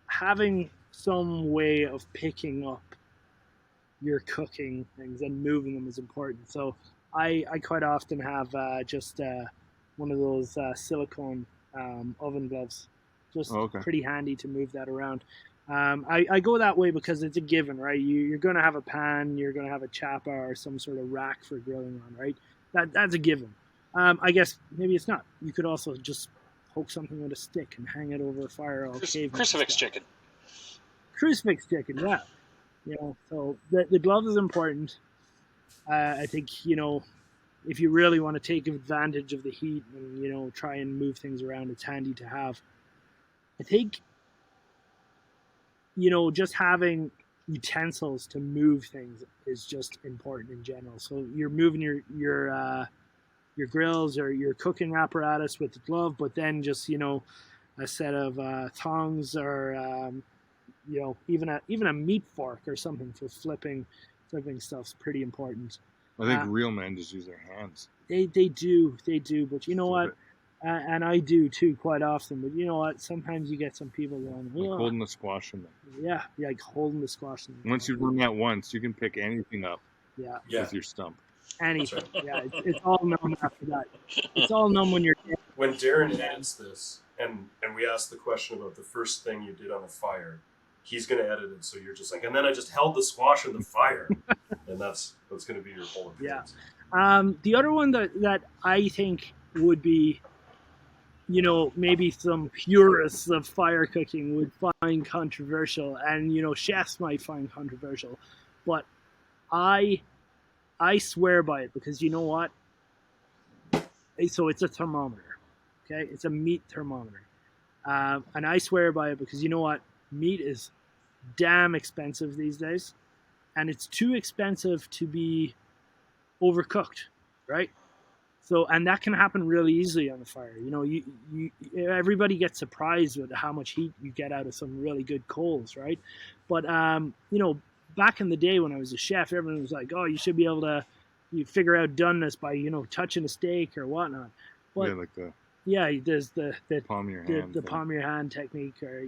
having some way of picking up your cooking things and moving them is important. So I quite often have just one of those silicone oven gloves, just pretty handy to move that around. I go that way because it's a given, right? You're going to have a pan, you're going to have a chapa or some sort of rack for grilling on, right? That's a given. I guess maybe it's not. You could also just poke something with a stick and hang it over a fire. Crucifix chicken. Crucifix chicken, yeah. So the glove is important. I think, if you really want to take advantage of the heat and, try and move things around, it's handy to have. I think, just having utensils to move things is just important in general. So you're moving your grills or your cooking apparatus with the glove, but then just, a set of tongs or, even a meat fork or something for flipping stuff's pretty important. I think real men just use their hands. They do, but you know what? And I do too quite often. But you know what? Sometimes you get some people going, like holding the squash in them. Yeah, like holding the squash in them. Once you've done that once, you can pick anything up. Yeah. With your stump. Anything. Yeah, it's all numb after that. It's all numb when you're. When Darren edits this, and we ask the question about the first thing you did on the fire, he's going to edit it, so you're just like, and then I just held the squash in the fire, and that's going to be your whole appearance. Yeah. The other one that I think would be, maybe some purists of fire cooking would find controversial, and chefs might find controversial, but I swear by it, because you know what? So it's a thermometer, okay? It's a meat thermometer, and I swear by it because you know what? Meat is damn expensive these days, and it's too expensive to be overcooked, right? So, and that can happen really easily on the fire. You everybody gets surprised with how much heat you get out of some really good coals, right? But back in the day when I was a chef, everyone was like, "Oh, you should be able to figure out doneness by touching a steak or whatnot." But there's the palm of your hand, the palm of your hand technique, or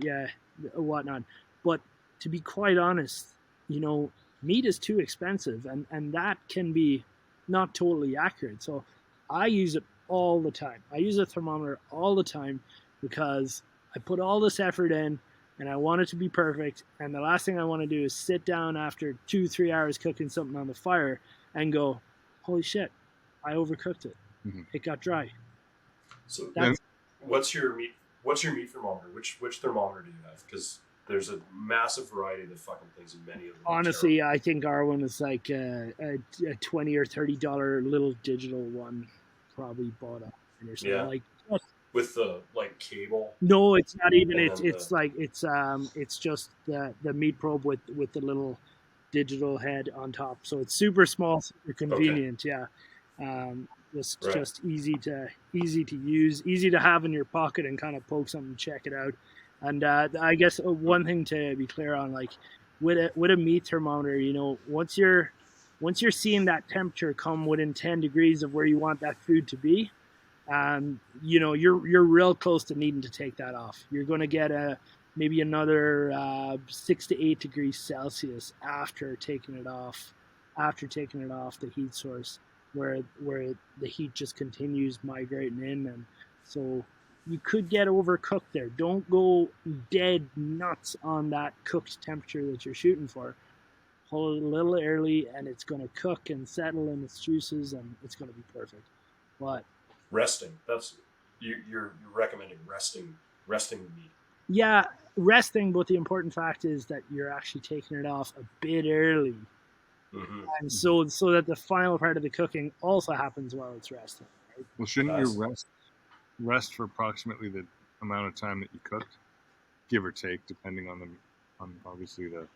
whatnot. But to be quite honest, meat is too expensive, and that can be not totally accurate. So I use it all the time. I use a thermometer all the time because I put all this effort in and I want it to be perfect. And the last thing I want to do is sit down after 2-3 hours cooking something on the fire and go, holy shit, I overcooked it. Mm-hmm. It got dry. So what's your meat thermometer? Which thermometer do you have? Because there's a massive variety of the fucking things, and many of them. Honestly, I think our one is like a $20 or $30 little digital one, probably bought up. Yeah. With the cable. No, it's not even. It's just the meat probe with the little digital head on top. So it's super small, super convenient. Okay. Yeah. Just easy to use, easy to have in your pocket and kind of poke something, check it out. And I guess one thing to be clear on, like with a meat thermometer, once you're seeing that temperature come within 10 degrees of where you want that food to be, you're real close to needing to take that off. You're going to get maybe another 6 to 8 degrees Celsius after taking it off the heat source, where the heat just continues migrating in, and so you could get overcooked there. Don't go dead nuts on that cooked temperature that you're shooting for. Pull it a little early, and it's going to cook and settle in its juices, and it's going to be perfect. What? Resting. That's you're recommending resting the meat. Yeah, resting, but the important fact is that you're actually taking it off a bit early. Mm-hmm. And so that the final part of the cooking also happens while it's resting. Right? Well, shouldn't you rest for approximately the amount of time that you cooked, give or take, depending on obviously like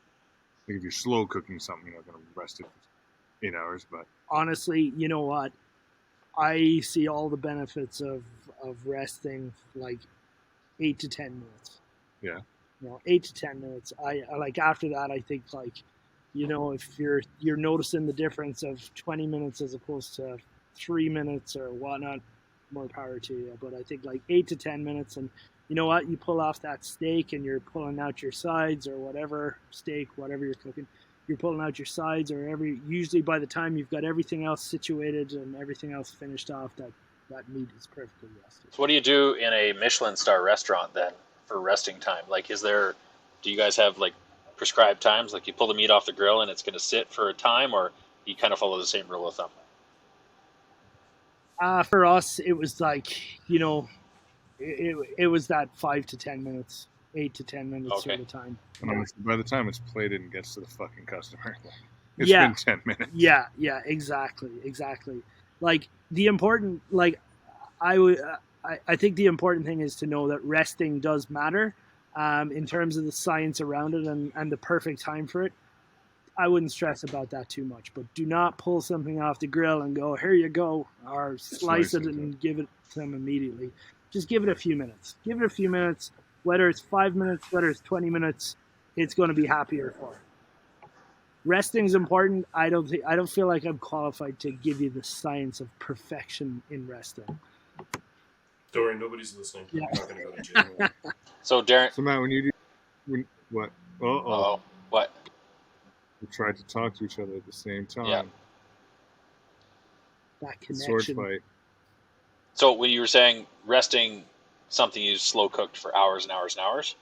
if you're slow cooking something, you're not going to rest it for 8 hours. But honestly, you know what? I see all the benefits of resting like 8 to 10 minutes. Yeah. 8 to 10 minutes. I like after that. I think like, if you're noticing the difference of 20 minutes as opposed to 3 minutes or whatnot, more power to you. But I think like 8 to 10 minutes, and you know what? You pull off that steak and you're pulling out your sides or whatever whatever you're cooking. You're pulling out your sides usually by the time you've got everything else situated and everything else finished off, that meat is perfectly rested. So what do you do in a Michelin star restaurant then for resting time? Like, do you guys have like prescribed times? Like you pull the meat off the grill and it's going to sit for a time, or you kind of follow the same rule of thumb? For us, it was like, it was that 5 to 10 minutes, 8 to 10 minutes Okay. sort of time. And honestly, by the time it's plated and gets to the fucking customer, it's been 10 minutes. Yeah, exactly. Like the important, like I think the important thing is to know that resting does matter, in terms of the science around it and the perfect time for it. I wouldn't stress about that too much, but do not pull something off the grill and go, here you go, or slice it and give it to them immediately. Just give it a few minutes. Whether it's 5 minutes, whether it's 20 minutes, it's going to be happier for it. Resting is important. I don't feel like I'm qualified to give you the science of perfection in resting. Don't worry, nobody's listening. Yeah. I'm not going to go to jail. So Darren, So Matt, what? what? We tried to talk to each other at the same time. Yeah. That connection. Sword fight. So when you were saying resting something you slow cooked for hours and hours and hours,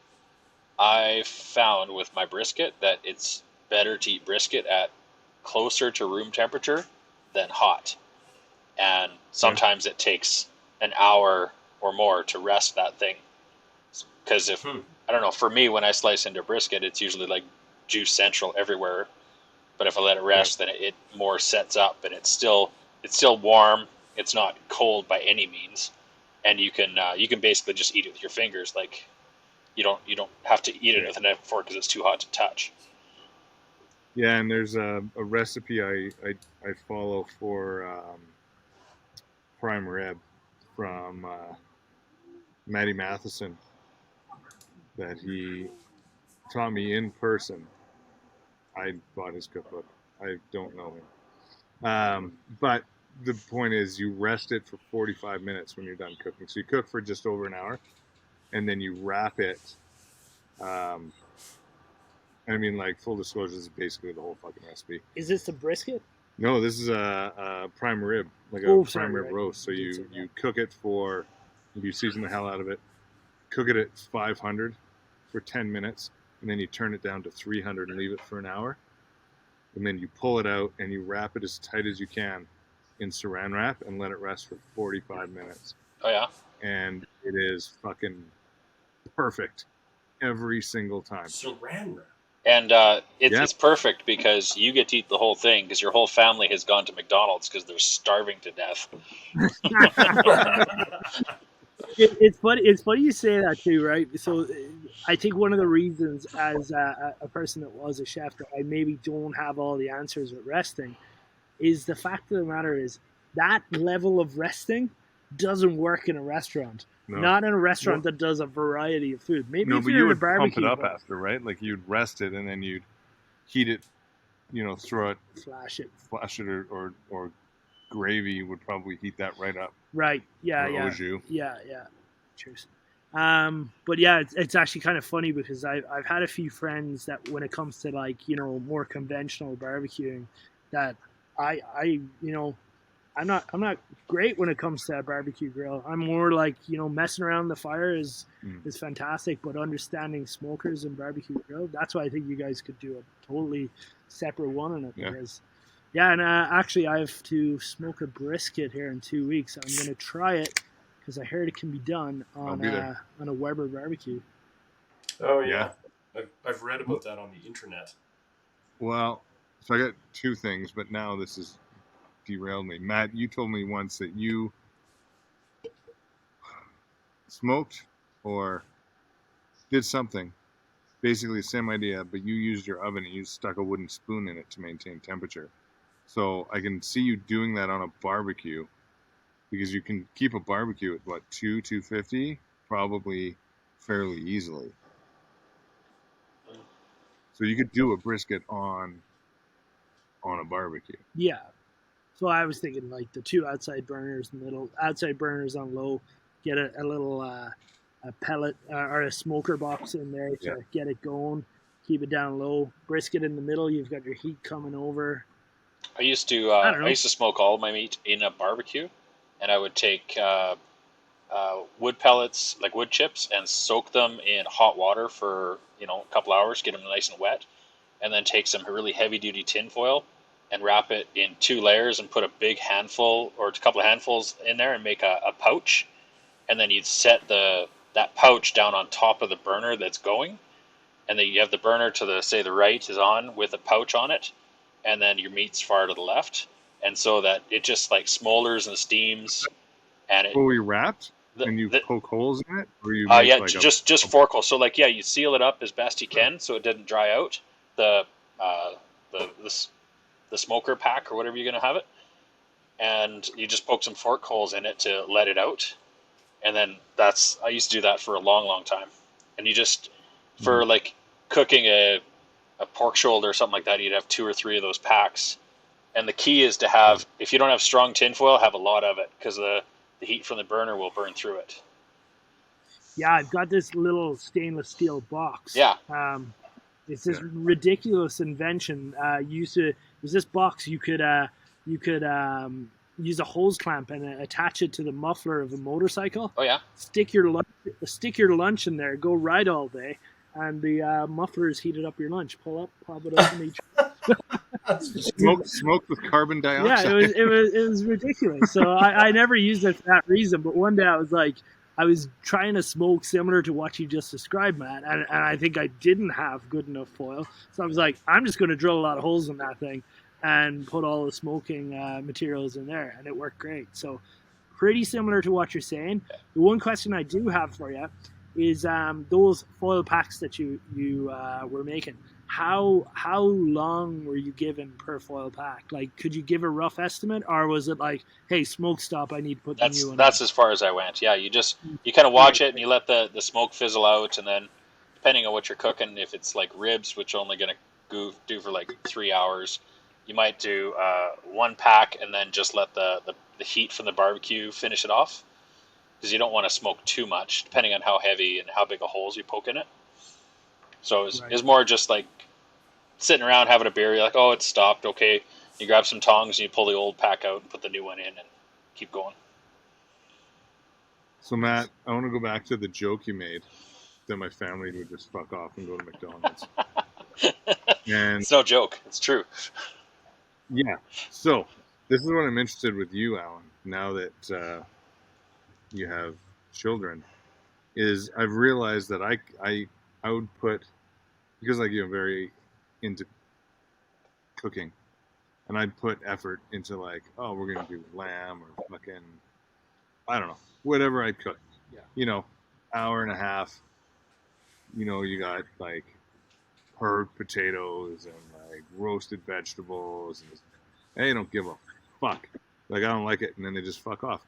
I found with my brisket that it's better to eat brisket at closer to room temperature than hot. And sometimes it takes an hour or more to rest that thing. Because I don't know, for me, when I slice into brisket, it's usually like juice central everywhere. But if I let it rest, then it more sets up, and it's still warm. It's not cold by any means, and you can basically just eat it with your fingers. Like you don't have to eat it with a knife before because it's too hot to touch. Yeah, and there's a recipe I follow for prime rib from Matty Matheson that he taught me in person. I bought his cookbook. I don't know him. But the point is you rest it for 45 minutes when you're done cooking. So you cook for just over an hour, and then you wrap it. I mean, like, full disclosure, this is basically the whole fucking recipe. Is this the brisket? No, this is a prime rib, like prime rib roast. So you cook it you season the hell out of it, cook it at 500 for 10 minutes, and then you turn it down to 300 and leave it for an hour. And then you pull it out and you wrap it as tight as you can in saran wrap and let it rest for 45 minutes. Oh, yeah? And it is fucking perfect every single time. Saran wrap. And it's perfect because you get to eat the whole thing because your whole family has gone to McDonald's because they're starving to death. It's funny you say that too, right? So I think one of the reasons as a person that was a chef that I maybe don't have all the answers with resting is the fact of the matter is that level of resting doesn't work in a restaurant. No. Not in a restaurant that does a variety of food. Maybe if you're in a barbecue. Pump it up after, right? Like you'd rest it and then you'd heat it, throw it, flash it, or gravy would probably heat that right up. Right. Yeah. Or yeah. Au jus. Yeah. Cheers. But yeah, it's actually kind of funny because I've had a few friends that when it comes to like more conventional barbecuing, that I'm not great when it comes to a barbecue grill. I'm more like, messing around the fire is fantastic, but understanding smokers and barbecue grill, that's why I think you guys could do a totally separate one on it because Yeah, and actually, I have to smoke a brisket here in 2 weeks. I'm going to try it because I heard it can be done on a Weber barbecue. Oh yeah, I've read about that on the internet. Well, so I got two things, but now this has derailed me. Matt, you told me once that you smoked or did something, basically the same idea, but you used your oven and you stuck a wooden spoon in it to maintain temperature. So I can see you doing that on a barbecue, because you can keep a barbecue at what, 250 probably fairly easily. So you could do a brisket on a barbecue. Yeah. So I was thinking like the two outside burners, outside burners on low, get a little a pellet or a smoker box in there to get it going, keep it down low. Brisket in the middle, you've got your heat coming over. I used to smoke all of my meat in a barbecue, and I would take wood pellets, like wood chips, and soak them in hot water for a couple hours, get them nice and wet, and then take some really heavy duty tin foil and wrap it in 2 layers and put a big handful or a couple of handfuls in there and make a pouch, and then you'd set that pouch down on top of the burner that's going, and then you have the burner to the right is on with a pouch on it, and then your meat's far to the left, and so that it just like smolders and steams. And it fully wrapped, and you poke holes in it, or you just fork holes. So you seal it up as best you can so it doesn't dry out the smoker pack or whatever you're gonna have it, and you just poke some fork holes in it to let it out. And then I used to do that for a long time. And you just for like cooking a pork shoulder or something like that, you'd have 2 or 3 of those packs. And the key is to have, if you don't have strong tinfoil, have a lot of it, because the heat from the burner will burn through it. Yeah, I've got this little stainless steel box. Yeah. It's this ridiculous invention. There's this box you could use a hose clamp and attach it to the muffler of a motorcycle. Oh yeah. Stick your lunch in there. Go ride all day, and the muffler is heated up your lunch. Pull up, pop it open each. Smoke with carbon dioxide. Yeah, it was ridiculous. So I never used it for that reason. But one day I was trying to smoke similar to what you just described, Matt, and I think I didn't have good enough foil. So I was like, I'm just going to drill a lot of holes in that thing and put all the smoking materials in there, and it worked great. So pretty similar to what you're saying. The one question I do have for you is those foil packs that you were making. How long were you given per foil pack? Like, could you give a rough estimate, or was it like, hey, smoke stop, I need to put the new one That's as far as I went. Yeah, you kind of watch it and you let the smoke fizzle out, and then depending on what you're cooking, if it's like ribs, which are only going to do for like 3 hours, you might do 1 pack and then just let the heat from the barbecue finish it off, because you don't want to smoke too much, depending on how heavy and how big a holes you poke in it. So it's more just like sitting around having a beer. You're like, oh, it's stopped. Okay. You grab some tongs and you pull the old pack out and put the new one in and keep going. So, Matt, I want to go back to the joke you made that my family would just fuck off and go to McDonald's. And it's no joke. It's true. Yeah. So this is what I'm interested with you, Alan, now that you have children, is I've realized that I would put, because like I'm very into cooking, and I'd put effort into like, oh, we're going to do lamb or fucking, I don't know, whatever I cook. Yeah. Hour and a half, you got like herb potatoes and like roasted vegetables, and they don't give a fuck. Like, I don't like it, and then they just fuck off.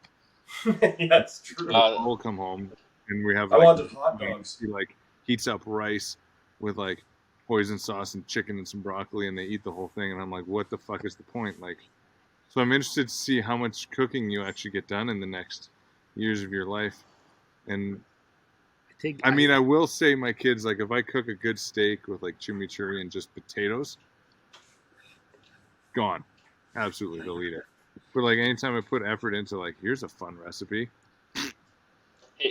Yeah, that's true. We'll come home and we have I wanted hot dogs. He like heats up rice with like poison sauce and chicken and some broccoli, and they eat the whole thing, and I'm like, what the fuck is the point? Like, so I'm interested to see how much cooking you actually get done in the next years of your life. And I will say, my kids, like, if I cook a good steak with like chimichurri and just potatoes, gone. Absolutely, they'll eat it. But like, anytime I put effort into like, here's a fun recipe.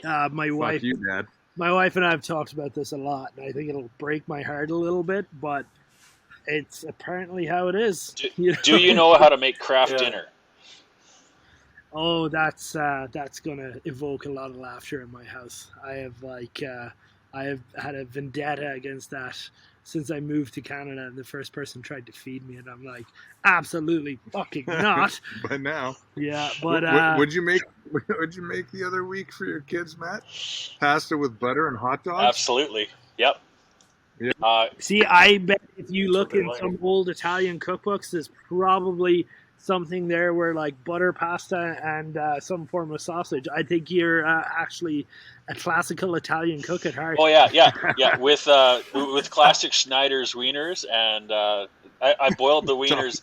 My wife, fuck you, Dad. My wife and I have talked about this a lot, and I think it'll break my heart a little bit. But It's apparently how it is. Do you know how to make craft dinner? Oh, that's gonna evoke a lot of laughter in my house. I have had a vendetta against that since I moved to Canada, and the first person tried to feed me, and I'm like, absolutely fucking not. But now, yeah. But what'd you make the other week for your kids, Matt? Pasta with butter and hot dogs. Absolutely. Yep. Yeah. See, I bet if you look in some old Italian cookbooks, there's probably something there where like butter pasta and some form of sausage. I think you're actually a classical Italian cook at heart. Oh yeah. With classic Schneider's wieners, and I boiled the wieners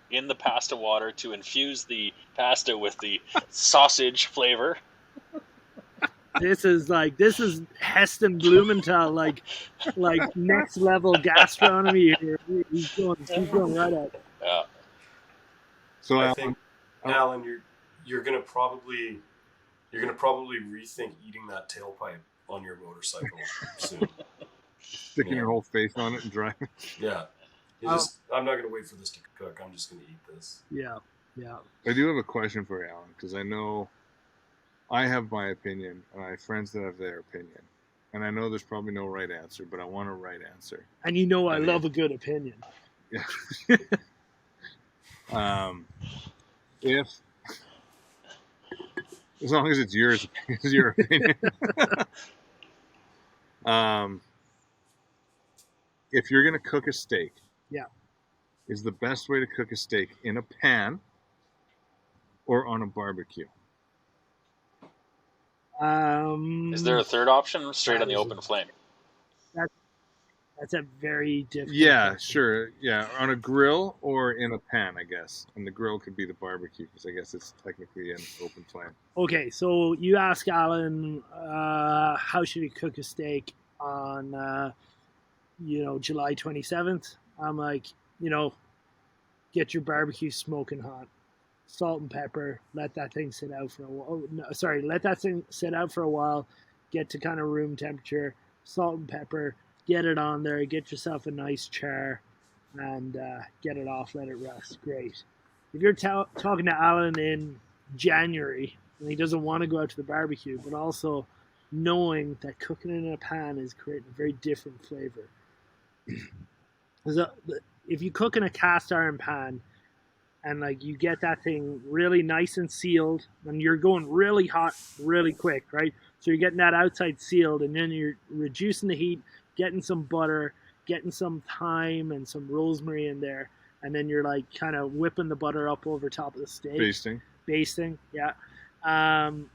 in the pasta water to infuse the pasta with the sausage flavor. This is Heston Blumenthal, like next level gastronomy here. He's going right at it. Yeah. So I think, Alan, you're gonna probably rethink eating that tailpipe on your motorcycle soon. Sticking your whole face on it and driving. Yeah. I'm not gonna wait for this to cook. I'm just gonna eat this. Yeah. I do have a question for you, Alan, because I know I have my opinion, and I have friends that have their opinion. And I know there's probably no right answer, but I want a right answer. And I love a good opinion. Yeah. If, as long as it's yours, it's your opinion. If you're going to cook a steak, is the best way to cook a steak in a pan or on a barbecue? Is there a third option? Straight on the open flame. That's a very different. Yeah, question. sure. Yeah, on a grill or in a pan, I guess. And the grill could be the barbecue because I guess it's technically an open flame. Okay, so you ask Alan, how should he cook a steak on, July 27th? I'm like, get your barbecue smoking hot, salt and pepper. Let that thing sit out for a while. Let that thing sit out for a while. Get to kind of room temperature. Salt and pepper. Get it on there. Get yourself a nice char, and get it off. Let it rest. Great. If you're talking to Alan in January and he doesn't want to go out to the barbecue, but also knowing that cooking in a pan is creating a very different flavor. If you cook in a cast iron pan and you get that thing really nice and sealed, and you're going really hot really quick, right? So you're getting that outside sealed, and then you're reducing the heat, getting some butter, getting some thyme and some rosemary in there, and then you're kind of whipping the butter up over top of the steak. Basting, yeah. I'm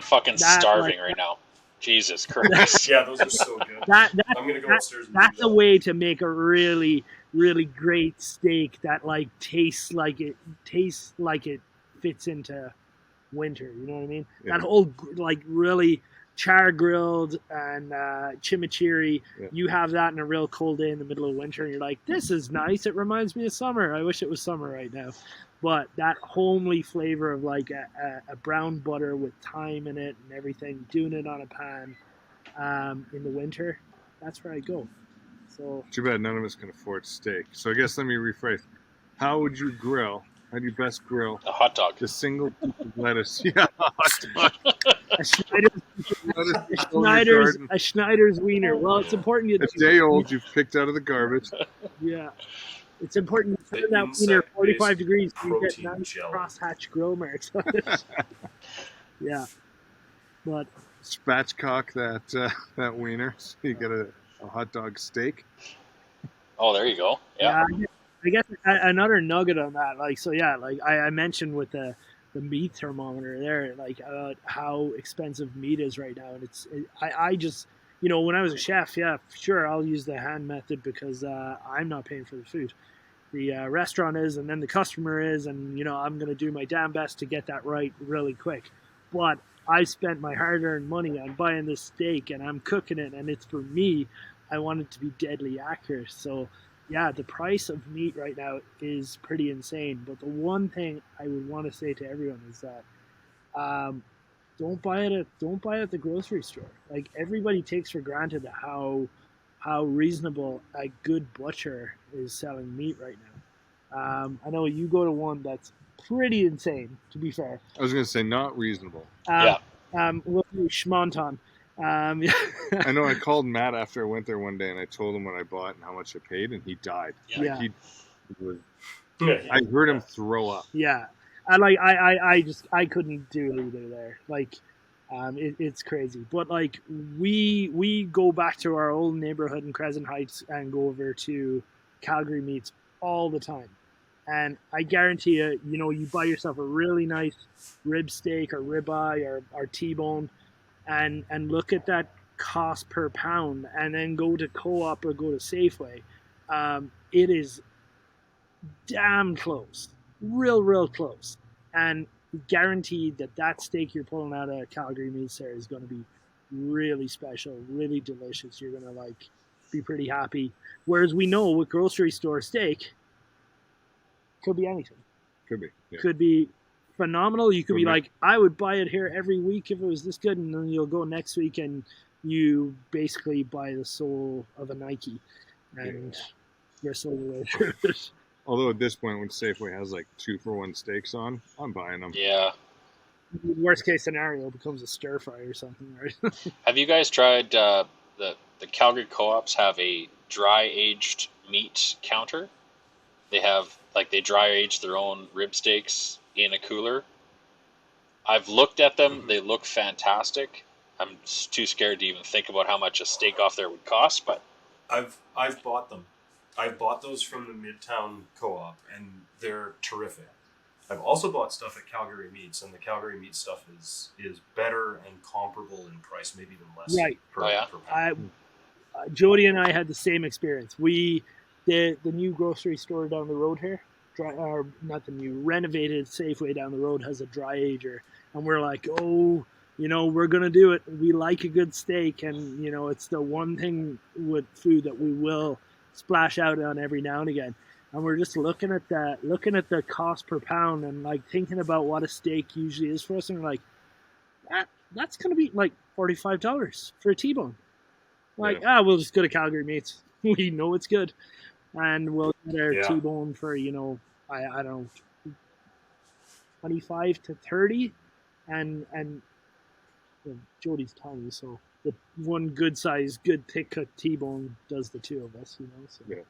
fucking starving right now. Jesus Christ. Yeah, those are so good. I'm gonna go upstairs. That's a way to make a really, really great steak that tastes like it fits into winter. You know what I mean? Yeah. That whole really char grilled and chimichurri. Yeah. You have that in a real cold day in the middle of winter, and you're like, this is nice. It reminds me of summer. I wish it was summer right now. But that homely flavor of a brown butter with thyme in it and everything, doing it on a pan in the winter, that's where I go. So too bad none of us can afford steak. So I guess let me rephrase. How would you grill? How do you best grill a hot dog? The single piece of lettuce. Yeah, a hot dog. a Schneider's wiener. Well, it's important. It's day old. You've picked out of the garbage. Yeah. It's important to turn that wiener 45 degrees so you get nice crosshatch grill marks on it. Yeah. But spatchcock that wiener so you get a hot dog steak. Oh, there you go. Yeah. I guess another nugget on that, I mentioned with the meat thermometer there, how expensive meat is right now, and I just when I was a chef, yeah, sure, I'll use the hand method because I'm not paying for the food. The restaurant is, and then the customer is, and I'm going to do my damn best to get that right really quick. But I spent my hard-earned money on buying this steak, and I'm cooking it, and it's for me. I want it to be deadly accurate. So, yeah, the price of meat right now is pretty insane. But the one thing I would want to say to everyone is that don't buy it at the grocery store. Everybody takes for granted how how reasonable a good butcher is selling meat right now. I know you go to one that's pretty insane, to be fair. I was gonna say not reasonable. Yeah. We'll do Schmonton. I know I called Matt after I went there one day and I told him what I bought and how much I paid, and he died. Yeah. He was. I heard him throw up. Yeah, I couldn't do it either there. Like, it's crazy. But like we go back to our old neighborhood in Crescent Heights and go over to Calgary Meats all the time. And I guarantee you, you buy yourself a really nice rib steak or ribeye or T-bone, and look at that cost per pound, and then go to Co-op or go to Safeway. It is damn close, real close, and guaranteed that steak you're pulling out of Calgary Meats there is going to be really special, really delicious. You're going to be pretty happy. Whereas we know with grocery store steak, could be anything. Could be. Yeah. Could be phenomenal. You could be like, I would buy it here every week if it was this good, and then you'll go next week and you basically buy the soul of a Nike, and you're so delicious. Although at this point, when Safeway has 2-for-1 steaks on, I'm buying them. Yeah. Worst case scenario, it becomes a stir fry or something, right? Have you guys tried the Calgary Co-ops have a dry aged meat counter? They have they dry age their own rib steaks in a cooler. I've looked at them; they look fantastic. I'm too scared to even think about how much a steak off there would cost, but I've bought them. I've bought those from the Midtown Co-op, and they're terrific. I've also bought stuff at Calgary Meats, and the Calgary Meats stuff is better and comparable in price, maybe even less. Right. Per pound. Jody and I had the same experience. The new grocery store down the road here, not the new, renovated Safeway down the road has a dry ager, and we're like, we're gonna do it. We like a good steak, and it's the one thing with food that we will splash out on every now and again. And we're just looking at the cost per pound and thinking about what a steak usually is for us, and we're like, that's gonna be $45 for a T-bone. We'll just go to Calgary Meats. We know it's good, and we'll get our T-bone for I don't know, 25 to 30, and Jody's tiny, so the one good size, good thick cut T-bone does the two of us, So. Yeah.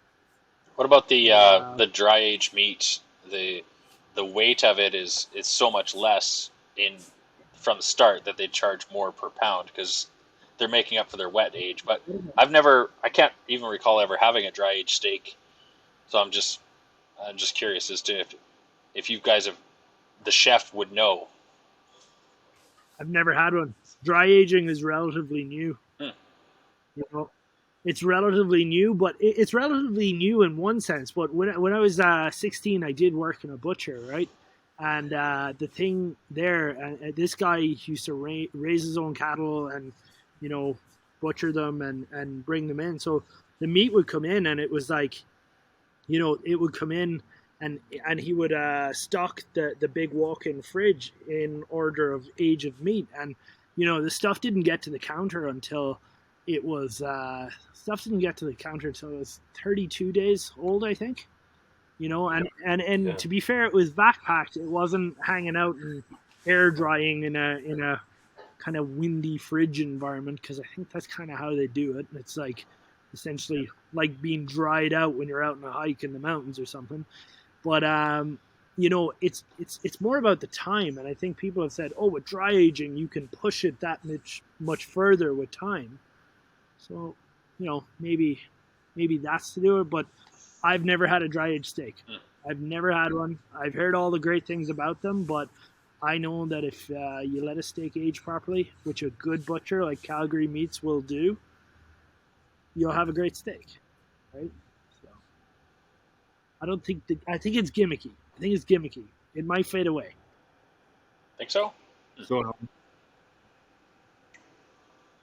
What about the dry aged meat? The weight of it is so much less from the start that they charge more per pound because they're making up for their wet age. But I can't even recall ever having a dry aged steak, so I'm just curious as to if you guys the chef would know. I've never had one. Dry aging is relatively new. It's relatively new, but it's relatively new in one sense. But when I was 16, I did work in a butcher, right? And the thing there, this guy used to raise his own cattle and, butcher them and bring them in. So the meat would come in, and it was it would come in, and he would stock the big walk-in fridge in order of age of meat. And, the stuff didn't get to the counter until it was 32 days old, I think. And to be fair, it was backpacked. It wasn't hanging out and air drying in a kind of windy fridge environment, because I think that's kind of how they do it. It's essentially like being dried out when you're out on a hike in the mountains or something. But it's more about the time, and I think people have said, with dry aging you can push it that much further with time. So, maybe that's to do it, but I've never had a dry aged steak. I've never had one. I've heard all the great things about them, but I know that if you let a steak age properly, which a good butcher like Calgary Meats will do, you'll have a great steak, right? So, I think it's gimmicky. It might fade away. Think so? So,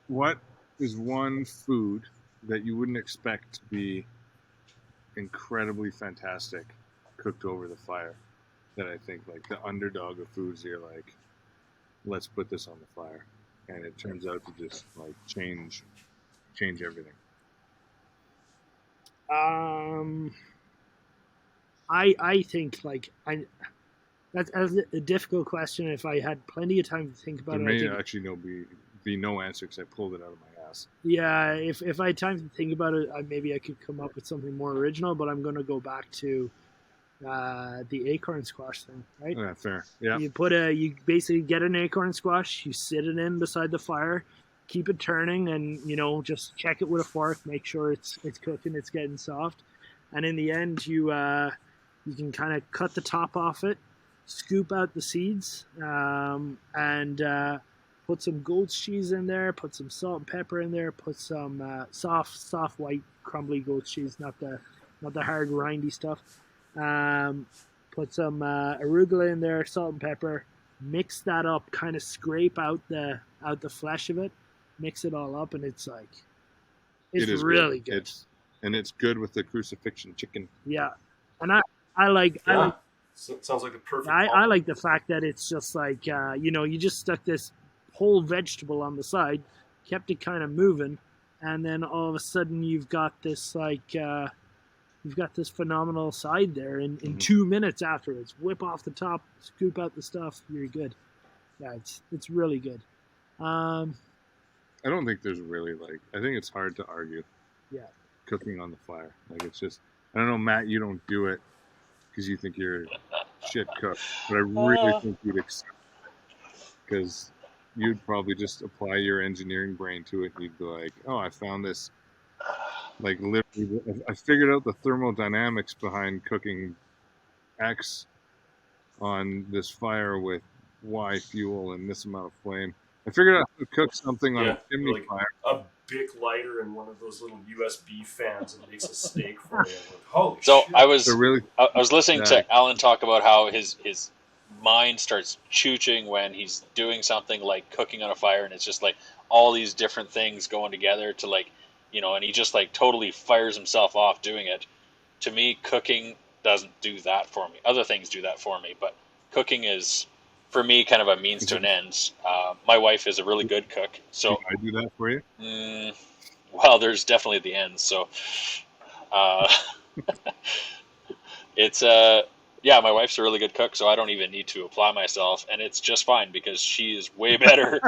what is one food that you wouldn't expect to be incredibly fantastic cooked over the fire, that I think the underdog of foods, you're like, let's put this on the fire, and it turns out to just change everything? I think like that's a difficult question. If I had plenty of time to think about There it, I may think, actually be no answer because I pulled it out of my ass. yeah. If I had time to think about it, maybe I could come up with something more original. But I'm going to go back to the acorn squash thing, right? Yeah, fair. Yeah. You basically get an acorn squash, you sit it in beside the fire, keep it turning, and just check it with a fork, make sure it's cooking, it's getting soft, and in the end you can kind of cut the top off it, scoop out the seeds, and put some goat's cheese in there, put some salt and pepper in there, put some soft white crumbly goat's cheese, not the hard grindy stuff. Put some arugula in there, salt and pepper. Mix that up, kind of scrape out the flesh of it. Mix it all up, and it's really good. It's good with the crucifixion chicken. Yeah, and I like. So it sounds like the perfect. I like the fact that it's just like you just stuck this whole vegetable on the side, kept it kind of moving, and then all of a sudden you've got this you've got this phenomenal side there in 2 minutes afterwards. Whip off the top, scoop out the stuff, you're good. Yeah, it's really good. I don't think there's really I think it's hard to argue. Yeah. Cooking on the fire. It's just, I don't know, Matt, you don't do it because you think you're a shit cook, but I really think you'd accept it because you'd probably just apply your engineering brain to it. You'd be like, oh, I found this. Literally, I figured out the thermodynamics behind cooking X on this fire with Y fuel and this amount of flame. I figured out how to cook something on a chimney fire. A Bic lighter and one of those little USB fans and makes a steak for you. Holy so shit. I was listening to Alan talk about how his mind starts chooching when he's doing something like cooking on a fire, and it's just like all these different things going together to and he just totally fires himself off doing it. To me, cooking doesn't do that for me. Other things do that for me, but cooking is, for me, kind of a means to an end. My wife is a really good cook, so I do that for you. Well, there's definitely the end. So, it's my wife's a really good cook, so I don't even need to apply myself, and it's just fine because she is way better at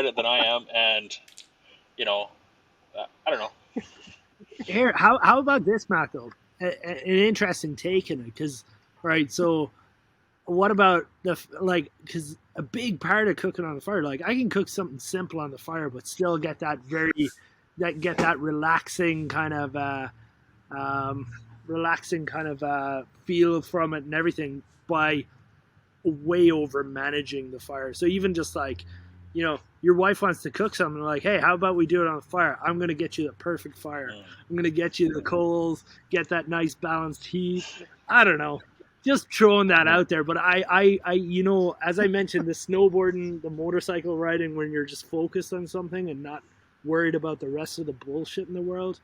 it than I am, and I don't know. Here, how about this, Matt? Though, an interesting take in it, because so what about because a big part of cooking on the fire, I can cook something simple on the fire, but still get that relaxing kind of feel from it and everything by way over managing the fire. So even just your wife wants to cook something, hey, how about we do it on the fire? I'm going to get you the perfect fire. I'm going to get you the coals, get that nice balanced heat. I don't know. Just throwing that out there. But I as I mentioned, the snowboarding, the motorcycle riding, when you're just focused on something and not worried about the rest of the bullshit in the world,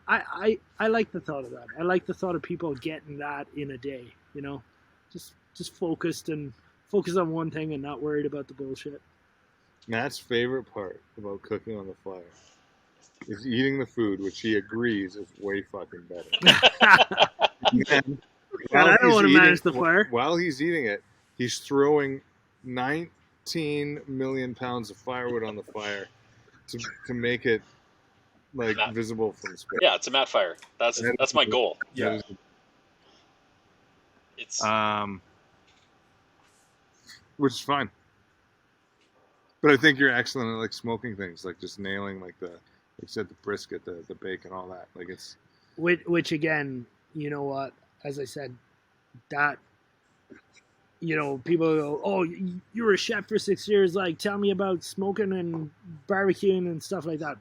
I like the thought of that. I like the thought of people getting that in a day, just focused on one thing and not worried about the bullshit. Matt's favorite part about cooking on the fire is eating the food, which he agrees is way fucking better. I don't want to manage the fire. While he's eating it, he's throwing 19 million pounds of firewood on the fire to make it visible from space. Yeah, it's a mat fire. That's my goal. Yeah. It's which is fine. But I think you're excellent at smoking things, just nailing the brisket, the bacon, all that. It's which again, you know what? As I said, that people go, oh, you were a chef for 6 years. Tell me about smoking and barbecuing and stuff like that.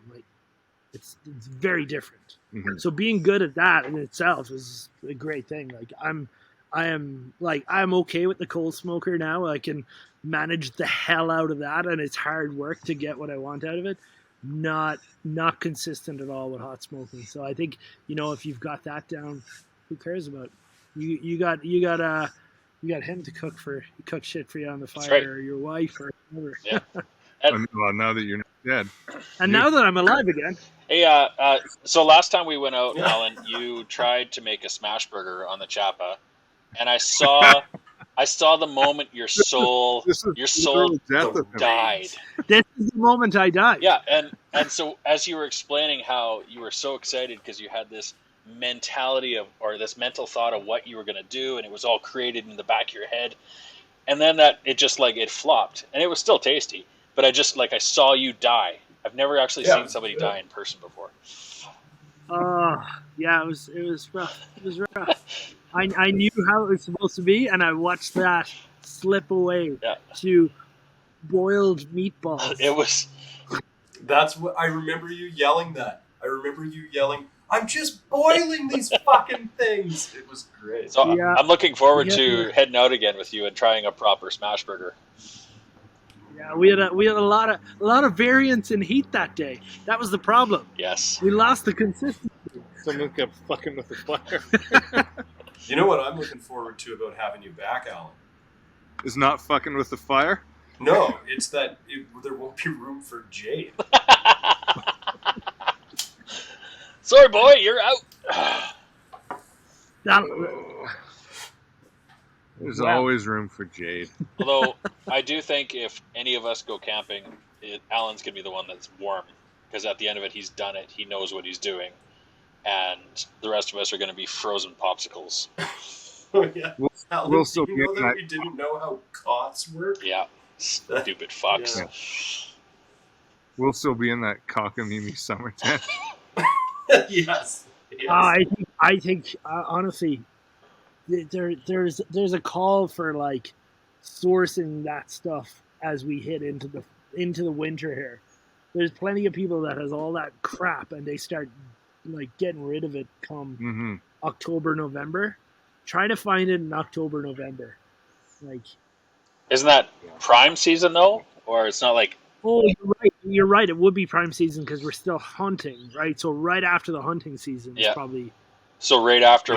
It's very different. Mm-hmm. So being good at that in itself is a great thing. I'm okay with the coal smoker now. I can manage the hell out of that, and it's hard work to get what I want out of it. Not consistent at all with hot smoking. So I think if you've got that down, who cares about it? You got him to cook shit for you on the fire, right. or your wife, or whatever. Yeah. Well, now that you're not dead. And now that I'm alive again, Hey, so last time we went out, Alan, you tried to make a smash burger on the Chapa, and I saw the moment your soul This is soul literal death of him. died. this is the moment I died. Yeah, and so as you were explaining how you were so excited because you had this mentality of, or this mental thought of what you were going to do, and it was all created in the back of your head, and then that it just like it flopped, and it was still tasty, but I saw you die. I've never actually seen somebody die in person before. Yeah, it was rough. It was rough. I knew how it was supposed to be, and I watched that slip away to boiled meatballs. It was. That's what I remember you yelling that. I remember you yelling, "I'm just boiling these fucking things." It was great. So I'm looking forward to heading out again with you and trying a proper smash burger. Yeah, we had a lot of variance in heat that day. That was the problem. Yes. We lost the consistency. Someone kept fucking with the fire. You know what I'm looking forward to about having you back, Alan? Is not fucking with the fire? No, it's that there won't be room for Jade. Sorry, boy, you're out. There's always room for Jade. Although, I do think if any of us go camping, Alan's going to be the one that's warm. Because at the end of it, he's done it. He knows what he's doing. And the rest of us are going to be frozen popsicles. Oh, yeah. We'll Alan, still you know that we didn't know how cots work? Yeah. Stupid fucks. Yeah. We'll still be in that cockamamie summer tent. Yes. I think honestly, there's a call for like sourcing that stuff as we hit into the winter here. There's plenty of people that has all that crap and they start like getting rid of it come October, November. Try to find it in October, November. Like, isn't that prime season though? Or it's not like... Oh, you're right. It would be prime season because we're still hunting, right? So right after the hunting season is probably... So right after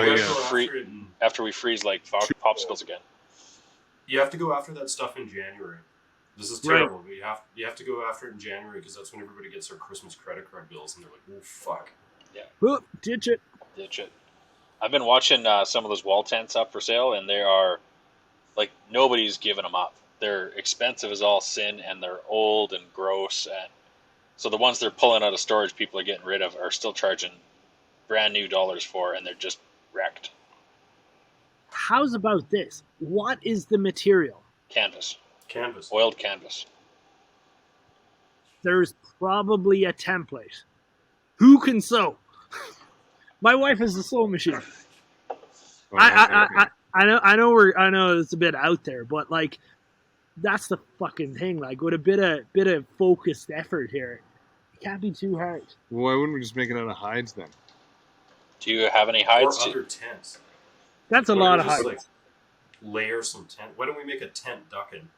after we freeze like popsicles again. You have to go after that stuff in January. This is terrible, but you have to go after it in January because that's when everybody gets their Christmas credit card bills and they're like, "Oh fuck." Yeah. Whoop, ditch it. I've been watching some of those wall tents up for sale, and they are like nobody's giving them up. They're expensive as all sin, and they're old and gross, and so the ones they're pulling out of storage, people are getting rid of, are still charging brand new dollars for, and they're just wrecked. How's about this? What is the material? Canvas. Canvas. Oiled canvas. There's probably a template. Who can sew? My wife is a sewing machine. I know it's a bit out there, but like that's the fucking thing. Like with a bit of focused effort here, it can't be too hard. Well, why wouldn't we just make it out of hides then? Do you have any hides? Or other tents. That's a lot of hides. Like, layer some tent. Why don't we make a tent ducking?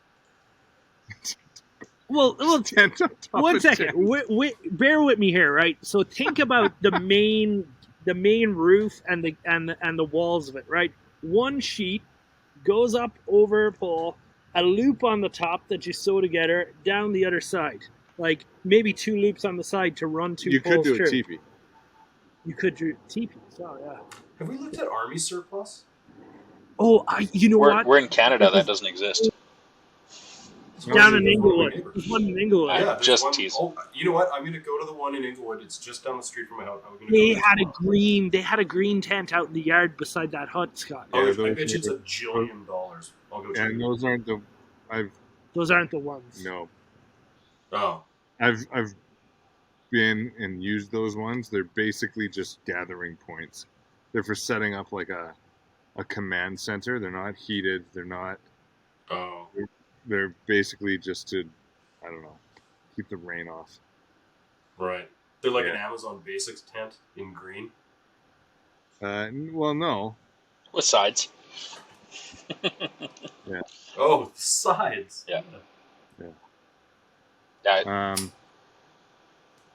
Well, one second. Bear with me here, right? So think about the main roof and the walls of it, right? One sheet goes up over a pole, a loop on the top that you sew together, down the other side. Like maybe two loops on the side to run two You poles could do through. a teepee. You could do teepees. Oh yeah. Have we looked at army surplus? Oh, you know what? We're in Canada. That doesn't exist. Down in Inglewood. There's one in Inglewood. Yeah, just teasing. Oh, you know what? I'm going to go to the one in Inglewood. It's just down the street from my house. They had a green tent out in the yard beside that hut, Scott. I bet you it's $1 jillion. I'll go check. And those aren't the. Those aren't the ones. No. Oh. I've been and used those ones. They're basically just gathering points. They're for setting up like a command center. They're not heated. They're not. Oh. They're basically just to, I don't know, keep the rain off. Right. They're like an Amazon Basics tent in green. Well, no. With sides. Yeah. Oh, sides. Yeah. Yeah.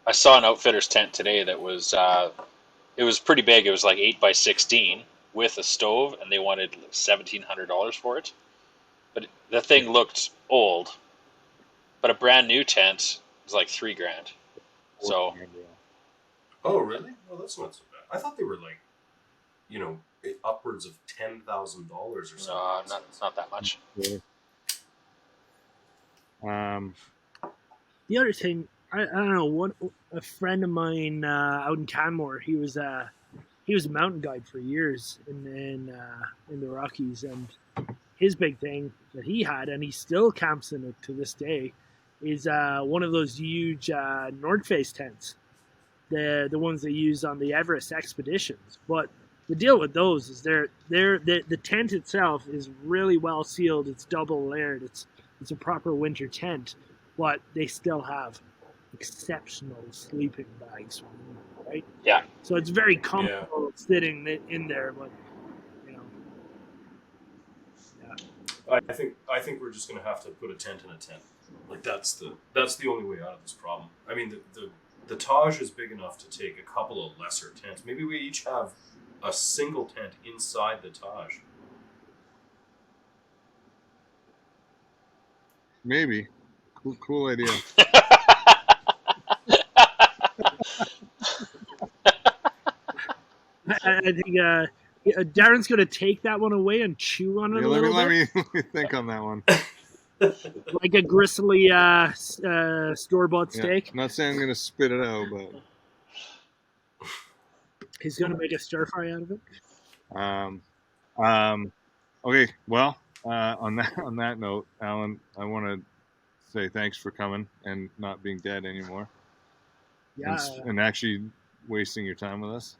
I saw an outfitter's tent today that was it was pretty big. It was like 8 by 16 with a stove, and they wanted $1,700 for it. But the thing looked old. But a brand new tent was like $3,000. So Oh, really? Well, that's not so bad. I thought they were like, upwards of $10,000 or something. not that much. The other thing, I don't know, a friend of mine out in Canmore, he was a mountain guide for years in the Rockies, and his big thing that he had, and he still camps in it to this day, is one of those huge North Face tents, the ones they use on the Everest expeditions. But the deal with those is the tent itself is really well sealed. It's double layered. It's a proper winter tent, but they still have exceptional sleeping bags, right? Yeah. So it's very comfortable sitting in there, but I think we're just gonna have to put a tent in a tent. Like that's the only way out of this problem. I mean, the Taj is big enough to take a couple of lesser tents. Maybe we each have a single tent inside the Taj. Maybe. Cool idea. I think Darren's going to take that one away and chew on it a little bit. Let me think on that one. Like a gristly store-bought steak. I'm not saying I'm going to spit it out, but he's going to make a stir fry out of it. Okay. Well, on that note, Alan, I want to say thanks for coming and not being dead anymore. Yeah. And actually wasting your time with us.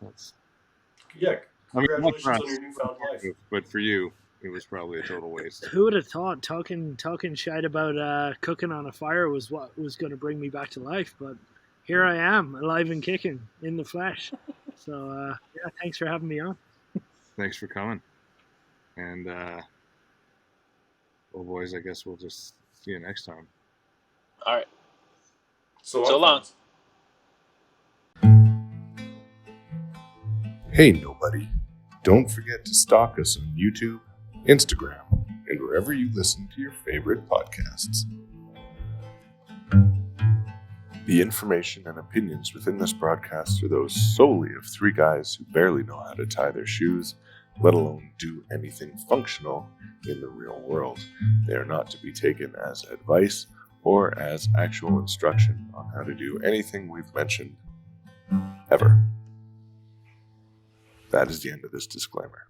Congratulations on your newfound life. But for you, it was probably a total waste. Who would have thought talking shite about cooking on a fire was what was going to bring me back to life? But here I am, alive and kicking in the flesh. So thanks for having me on. Thanks for coming. And well, boys, I guess we'll just see you next time. All right. So long. Hey, nobody. Don't forget to stalk us on YouTube, Instagram, and wherever you listen to your favorite podcasts. The information and opinions within this broadcast are those solely of three guys who barely know how to tie their shoes, let alone do anything functional in the real world. They are not to be taken as advice or as actual instruction on how to do anything we've mentioned, ever. That is the end of this disclaimer.